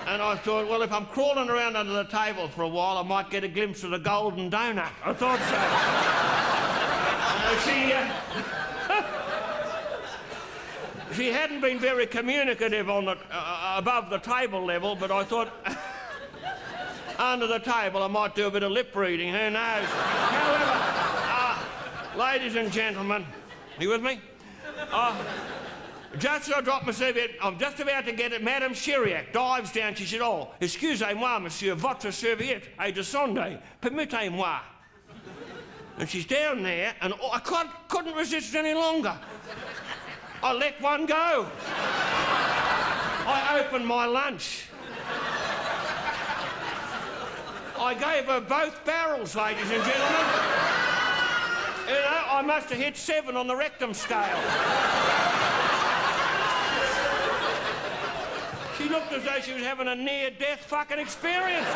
and I thought, well, if I'm crawling around under the table for a while, I might get a glimpse of the golden donut. I thought so. She hadn't been very communicative on the, above the table level, but I thought under the table I might do a bit of lip reading, who knows. However, ladies and gentlemen, are you with me? Just as I dropped my serviette, I'm just about to get it. Madame Chiriac dives down. She said, oh, excusez-moi, monsieur, votre serviette est descendue. Permettez-moi. And she's down there, and I couldn't resist any longer. I let one go. I opened my lunch. I gave her both barrels, ladies and gentlemen. You know, I must have hit 7 on the rectum scale. She looked as though she was having a near-death fucking experience.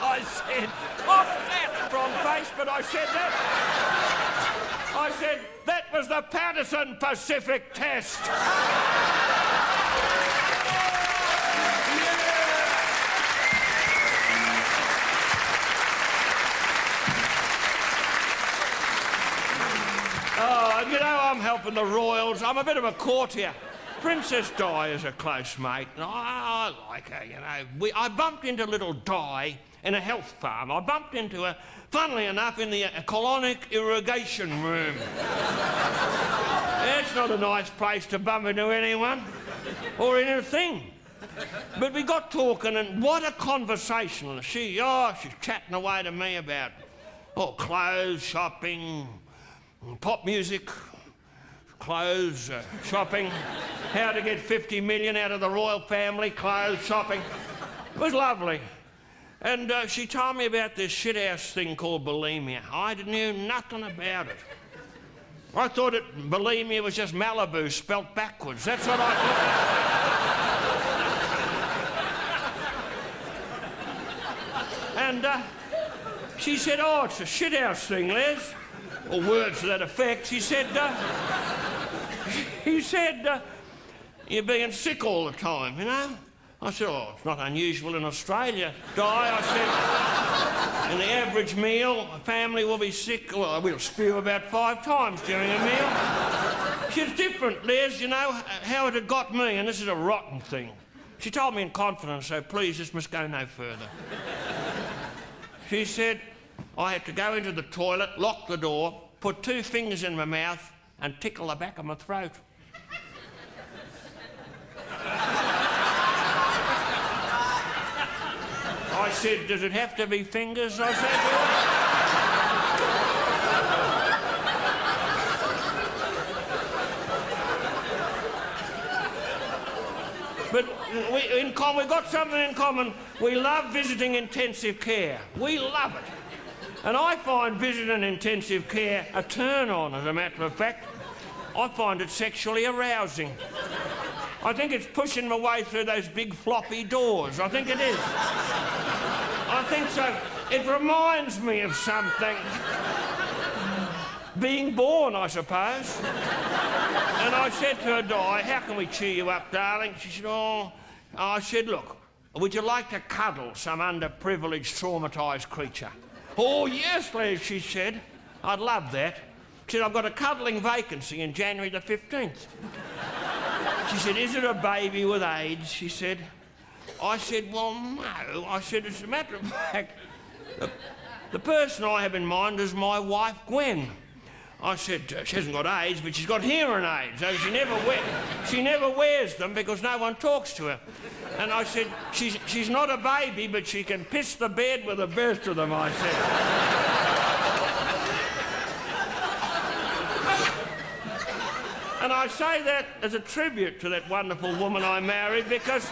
I said, cough that from face, but I said that was the Patterson Pacific test. Oh, you know, I'm helping the royals. I'm a bit of a courtier. Princess Di is a close mate. I like her, you know. I bumped into little Di in a health farm. I bumped into her, funnily enough, in the colonic irrigation room. It's not a nice place to bump into anyone or anything. But we got talking, and what a conversationalist. She's chatting away to me about, clothes, shopping, pop music, clothes, shopping. how to get 50 million out of the royal family, clothes, shopping. It was lovely. And she told me about this shithouse thing called bulimia. I knew nothing about it. I thought bulimia was just Malibu spelt backwards. That's what I thought. And she said, oh, it's a shithouse thing, Les. Or words to that effect. She said, you're being sick all the time, you know? I said, oh, it's not unusual in Australia. Di, I said, in the average meal, a family will be sick, well, we'll spew about 5 times during a meal. She's different, Les, you know, how it had got me, and this is a rotten thing. She told me in confidence, so please, this must go no further. She said, I had to go into the toilet, lock the door, put 2 fingers in my mouth, and tickle the back of my throat. I said, does it have to be fingers? I said, but we've got something in common. We love visiting intensive care. We love it. And I find visiting intensive care a turn-on, as a matter of fact. I find it sexually arousing. I think it's pushing my way through those big floppy doors. I think it is. I think so. It reminds me of something. Being born, I suppose. And I said to her, Di, how can we cheer you up, darling? She said, oh. I said, look, would you like to cuddle some underprivileged, traumatised creature? Oh, yes, Les, she said. I'd love that. She said, I've got a cuddling vacancy in January the 15th. She said, is it a baby with AIDS? She said. I said, well, no. I said, as a matter of fact, the person I have in mind is my wife, Gwen. I said, she hasn't got AIDS, but she's got hearing aids. So she never wears them because no one talks to her. And I said, she's not a baby, but she can piss the bed with the best of them, I said. And I say that as a tribute to that wonderful woman I married because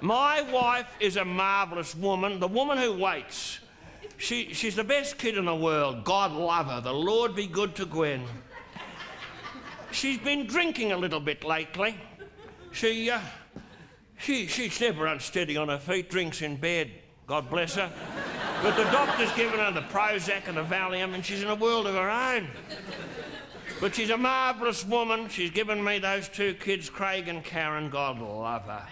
my wife is a marvellous woman, the woman who waits. She's the best kid in the world. God love her. The Lord be good to Gwen. She's been drinking a little bit lately. She's never unsteady on her feet, drinks in bed. God bless her. But the doctor's given her the Prozac and the Valium, and she's in a world of her own. But she's a marvellous woman. She's given me those 2 kids, Craig and Karen. God love her.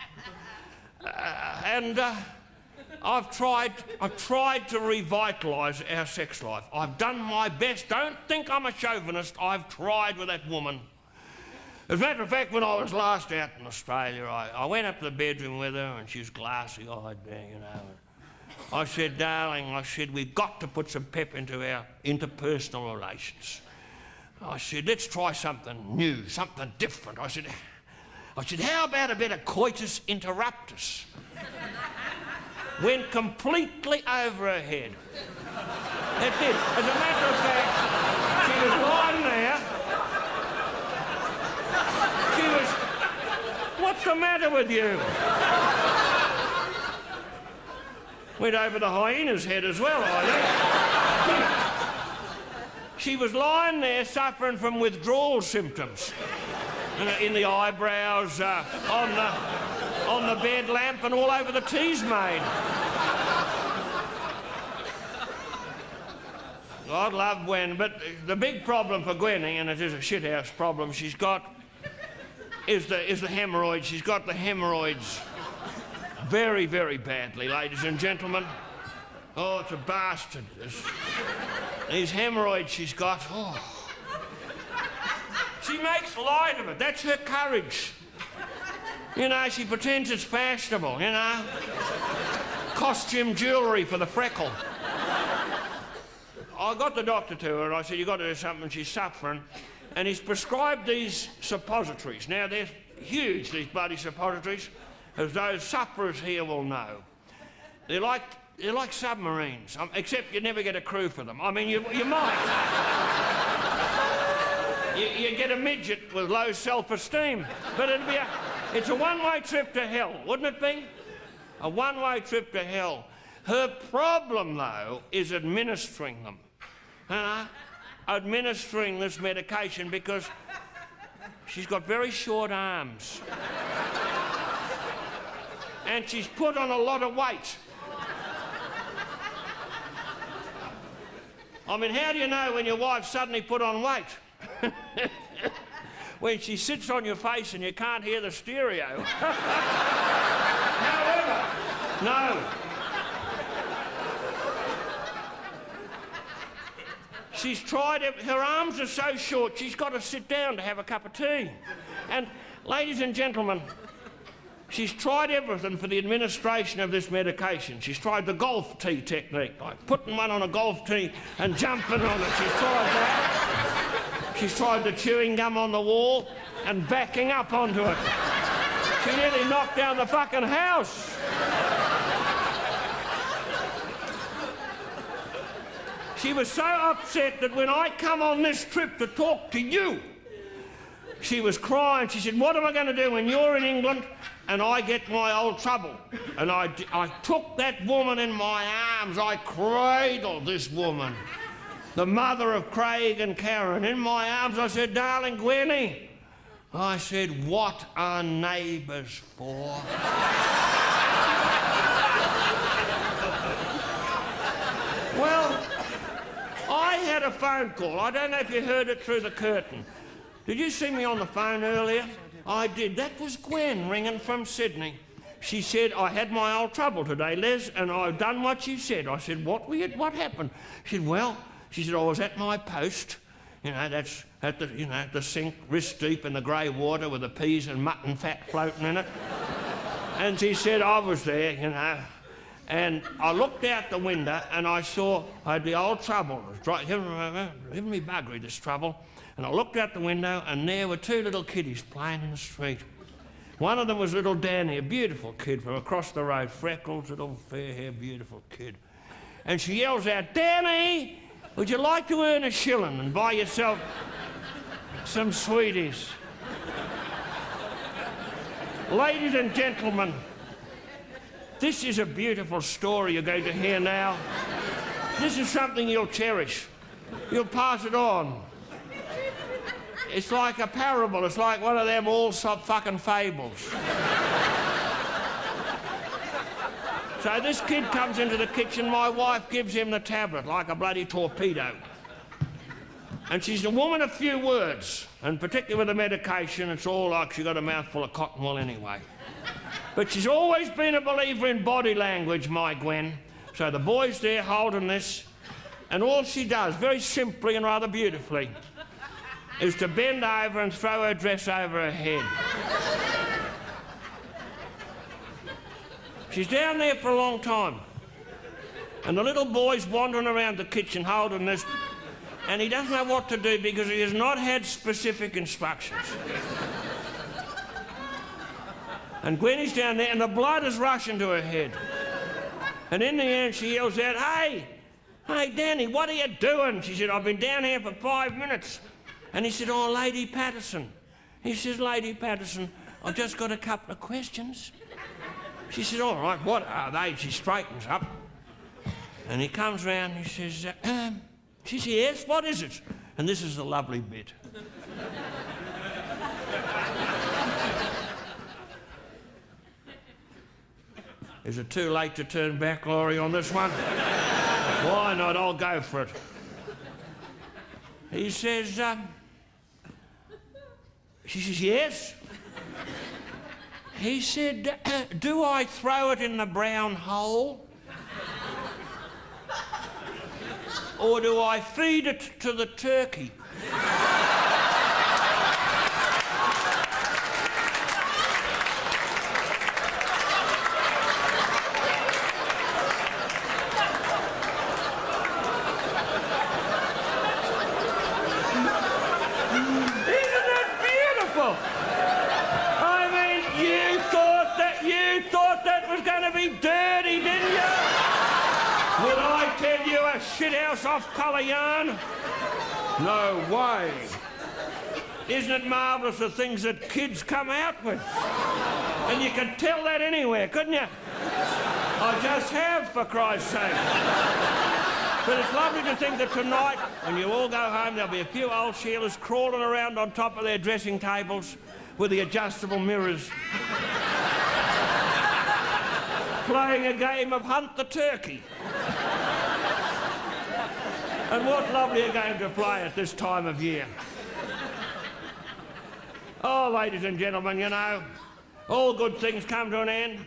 I've tried to revitalise our sex life. I've done my best. Don't think I'm a chauvinist. I've tried with that woman. As a matter of fact, when I was last out in Australia, I went up to the bedroom with her and she was glassy-eyed there, you know. I said, darling, I said, we've got to put some pep into our interpersonal relations. I said, let's try something new, something different. I said, how about a bit of coitus interruptus? Went completely over her head. It did. As a matter of fact, she was lying there. She was, what's the matter with you? Went over the hyena's head as well, I think. She was lying there suffering from withdrawal symptoms. In the eyebrows, on the bed lamp and all over the tea's made. God love Gwen, but the big problem for Gwenny, and it is a shithouse problem she's got, is the hemorrhoids. She's got the hemorrhoids very, very badly, ladies and gentlemen. Oh, it's a bastard. These hemorrhoids she's got, oh. She makes light of it. That's her courage. You know, she pretends it's fashionable, you know. Costume jewellery for the freckle. I got the doctor to her and I said, you've got to do something, she's suffering. And he's prescribed these suppositories. Now, they're huge, these bloody suppositories, as those sufferers here will know. They're like submarines, except you never get a crew for them. I mean, you might. you get a midget with low self-esteem. But it's a one-way trip to hell, wouldn't it be? A one-way trip to hell. Her problem, though, is administering them. Administering this medication because she's got very short arms. And she's put on a lot of weight. I mean, how do you know when your wife suddenly put on weight? When she sits on your face and you can't hear the stereo. However, no. She's tried it. Her arms are so short, she's got to sit down to have a cup of tea. And, ladies and gentlemen, she's tried everything for the administration of this medication. She's tried the golf tee technique, like putting one on a golf tee and jumping on it. She's tried that. She's tried the chewing gum on the wall and backing up onto it. She nearly knocked down the fucking house. She was so upset that when I come on this trip to talk to you, she was crying. She said, what am I going to do when you're in England and I get my old trouble? And I took that woman in my arms. I cradled this woman, the mother of Craig and Karen, in my arms. I said, darling Gwenny, I said, what are neighbours for? Well, I had a phone call. I don't know if you heard it through the curtain. Did you see me on the phone earlier? I did. That was Gwen ringing from Sydney. She said, I had my old trouble today, Les, and I've done what you said. I said, what happened? She said, well, I was at my post. You know, that's at the sink, wrist deep in the grey water with the peas and mutton fat floating in it. And she said, I was there, you know. And I looked out the window and I saw I had the old trouble. It was giving me buggery, this trouble. And I looked out the window and there were two little kiddies playing in the street. One of them was little Danny, a beautiful kid from across the road, freckles, little fair hair, beautiful kid. And she yells out, Danny, would you like to earn a shilling and buy yourself some sweeties? Ladies and gentlemen, this is a beautiful story you're going to hear now. This is something you'll cherish. You'll pass it on. It's like a parable. It's like one of them all-sop fucking fables. So this kid comes into the kitchen, my wife gives him the tablet like a bloody torpedo. And she's a woman of few words, and particularly with the medication, it's all like she got a mouthful of cotton wool anyway. But she's always been a believer in body language, my Gwen. So the boy's there holding this, and all she does, very simply and rather beautifully, is to bend over and throw her dress over her head. She's down there for a long time. And the little boy's wandering around the kitchen holding this, and he doesn't know what to do because he has not had specific instructions. And Gwenny's down there, and the blood is rushing to her head. And in the end, she yells out, hey, Danny, what are you doing? She said, I've been down here for 5 minutes. And he said, oh, Lady Patterson. He says, Lady Patterson, I've just got a couple of questions. She said, all right, what are they? She straightens up. And he comes round, he says, she says, yes, what is it? And this is the lovely bit. Is it too late to turn back, Laurie, on this one? Why not? I'll go for it. He says, she says, yes. He said, do I throw it in the brown hole? Or do I feed it to the turkey? Dirty, didn't you? Would I tell you a shithouse off colour yarn? No way. Isn't it marvellous the things that kids come out with? And you can tell that anywhere, couldn't you? I just have, for Christ's sake. But it's lovely to think that tonight, when you all go home, there'll be a few old Sheilas crawling around on top of their dressing tables with the adjustable mirrors, playing a game of Hunt the Turkey. And what lovelier game to play at this time of year. Oh, ladies and gentlemen, you know, all good things come to an end.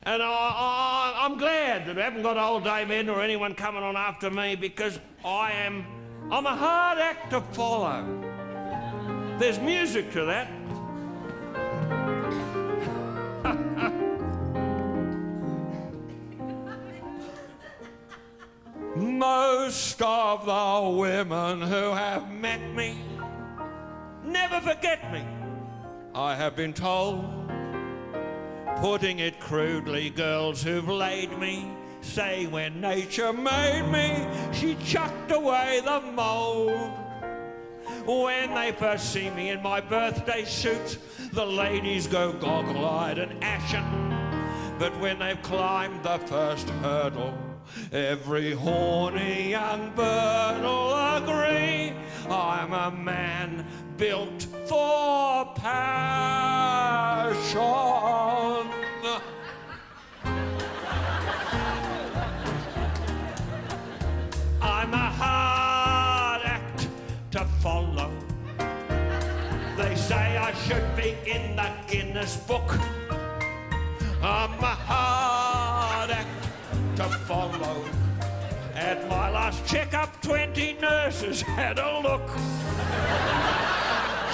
And I'm glad that I haven't got old Dame Edna or anyone coming on after me, because I'm a hard act to follow. There's music to that. Most of the women who have met me never forget me, I have been told. Putting it crudely, girls who've laid me say when nature made me, she chucked away the mould. When they first see me in my birthday suit, the ladies go goggle-eyed and ashen. But when they've climbed the first hurdle, every horny young bird will agree I'm a man built for passion. I'm a hard act to follow. They say I should be in the Guinness Book. I'm a hard act to follow. At my last checkup, 20 nurses had a look.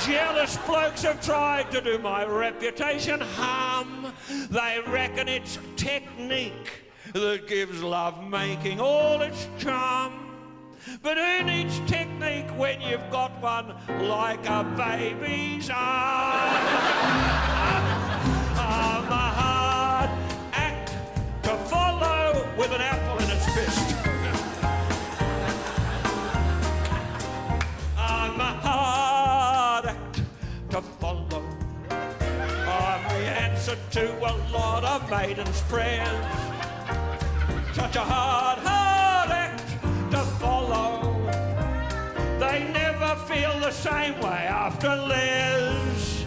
Jealous blokes have tried to do my reputation harm. They reckon it's technique that gives love-making all its charm. But who needs technique when you've got one like a baby's arm? I'm a hard act to follow with an apple in its fist. I'm a hard act to follow. I'm the answer to a lot of maidens' prayers. Such a hard act to follow. They never feel the same way after Les.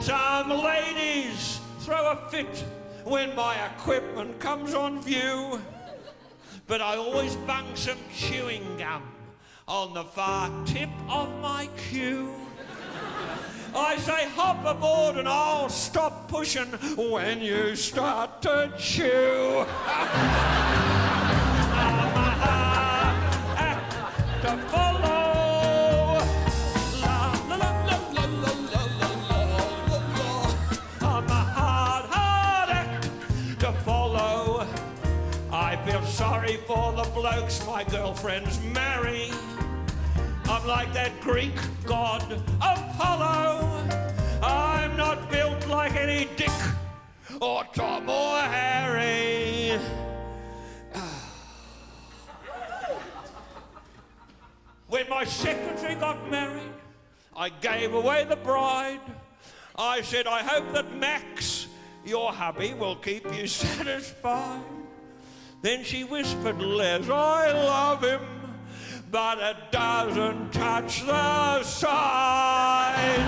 Some ladies throw a fit when my equipment comes on view. But I always bung some chewing gum on the far tip of my queue. I say hop aboard and I'll stop pushing when you start to chew. I'm a hard act to follow. La, la, la, la, la, la, la, la, la, la. I'm a hard act to follow. I feel sorry for the blokes my girlfriends marry. I'm like that Greek god Apollo. I'm not built like any Dick or Tom or Harry. When my secretary got married, I gave away the bride. I said, I hope that Max, your hubby, will keep you satisfied. Then she whispered, Les, I love him, but it doesn't touch the sides.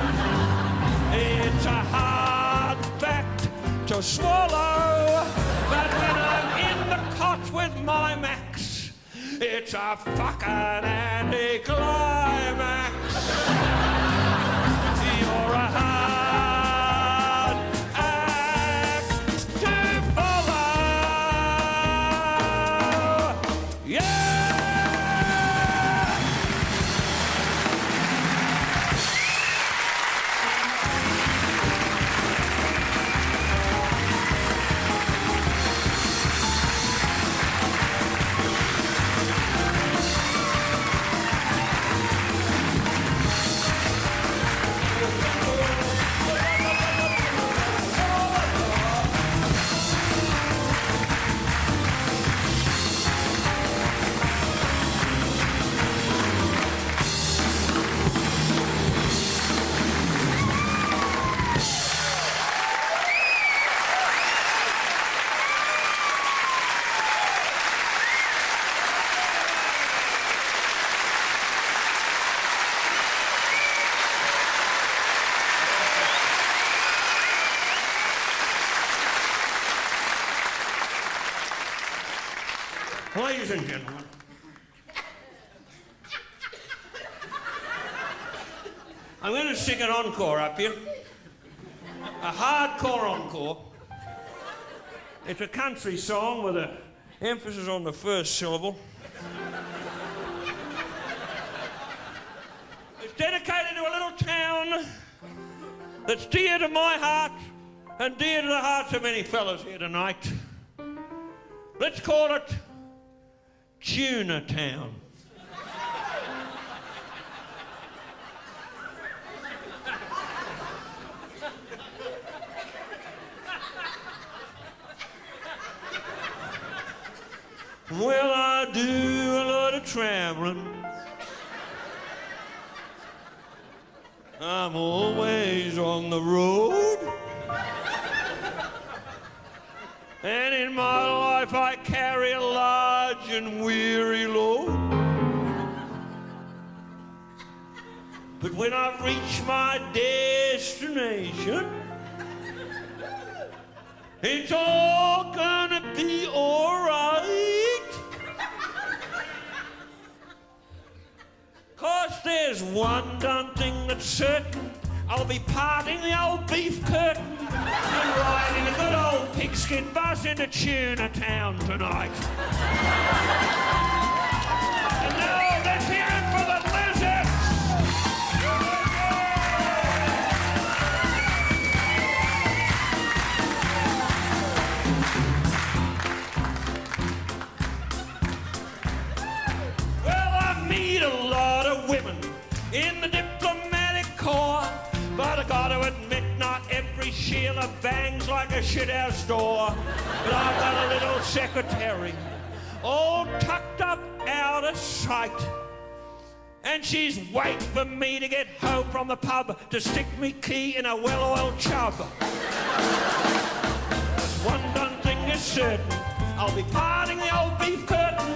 It's a hard fact to swallow, but when I'm in the cot with my Max, it's a fucking anticlimax. You're a hard act to follow. Yeah! Ladies and gentlemen, I'm going to sing an encore up here. A hardcore encore. It's a country song with an emphasis on the first syllable. It's dedicated to a little town that's dear to my heart and dear to the hearts of many fellas here tonight. Let's call it Tuna Town. Well, I do a lot of traveling. I'm always on the road. And in my life I carry a large and weary load. But when I reach my destination, it's all gonna be all right. 'Cause there's one darn thing that's certain. I'll be parting the old beef curtain and riding a good old pigskin bus into Tuna Town tonight. And now let's hear it for the lizards! Well, I meet a lot of women in the diplomatic corps, but I gotta admit, not every Sheila bangs like a shithouse door. But I've got a little secretary, all tucked up out of sight, and she's waiting for me to get home from the pub to stick me key in a well-oiled chub. There's one done thing is certain, I'll be parting the old beef curtain,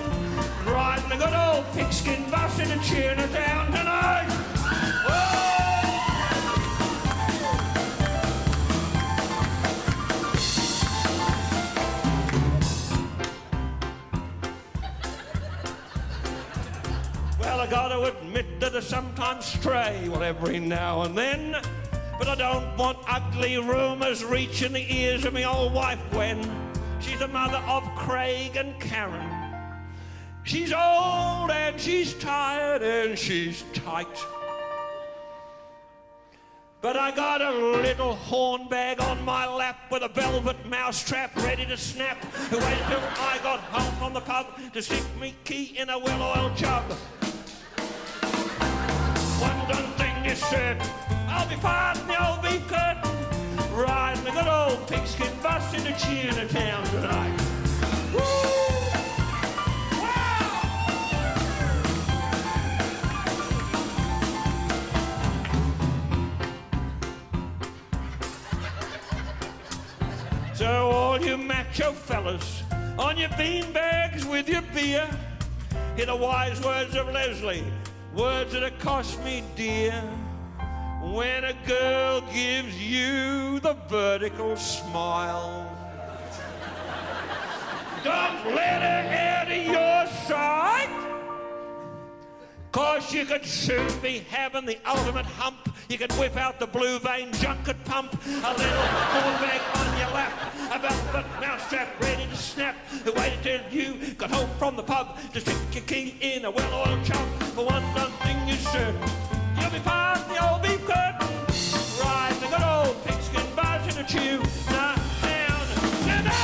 riding a good old pigskin bus into Tuna Town tonight. Whoa! Well, I gotta admit that I sometimes stray, well, every now and then. But I don't want ugly rumours reaching the ears of me old wife Gwen. She's the mother of Craig and Karen. She's old and she's tired and she's tight. But I got a little horn bag on my lap with a velvet mousetrap ready to snap. Who waited till I got home from the pub to stick me key in a well-oiled chub. One done thing is certain, I'll be parting the old beef curtain, riding a good old pigskin bus into Tuna Town tonight. Woo! So all you macho fellas on your beanbags with your beer, hear the wise words of Leslie, words that have cost me dear. When a girl gives you the vertical smile, don't let her out of your sight. 'Cause you could soon be having the ultimate hump. You could whip out the blue vein junket pump, a little horn bag on your lap, a velvet mousetrap ready to snap. Who waited till you got home from the pub to stick your key in a well-oiled chub. For one done thing is certain, you'll be parting the old beef curtain, riding the good old pigskin bus in a Tuna Town tonight.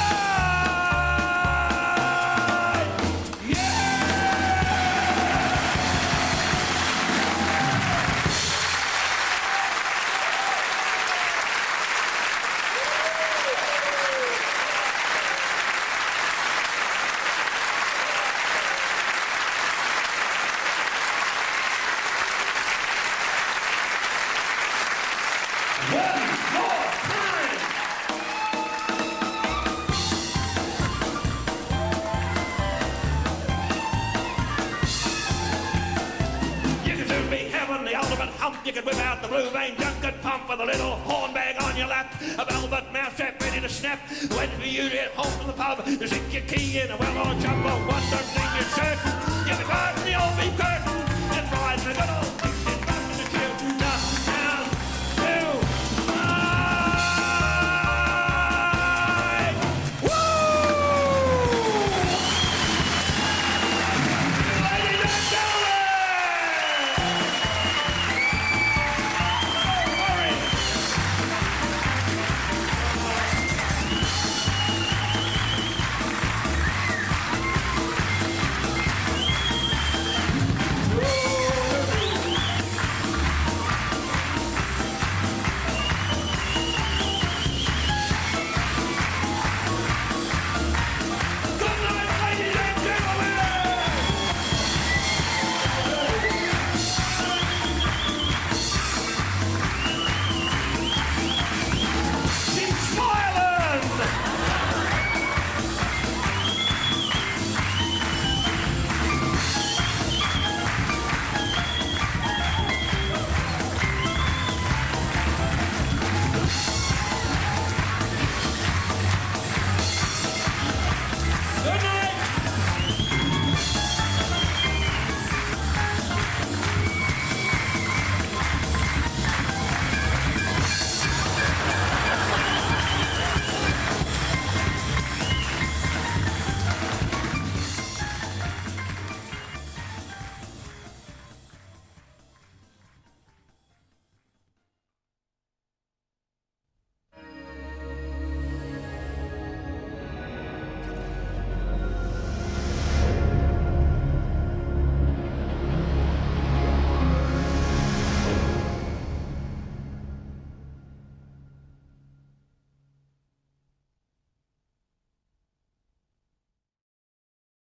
You could whip out the blue vein junket pump with a little horn bag on your lap, a velvet mousetrap ready in a snap. When you get home from the pub, you stick your key in a well-on jump on one, don't think you're certain. You'll be part of the old beef curtain and find the good old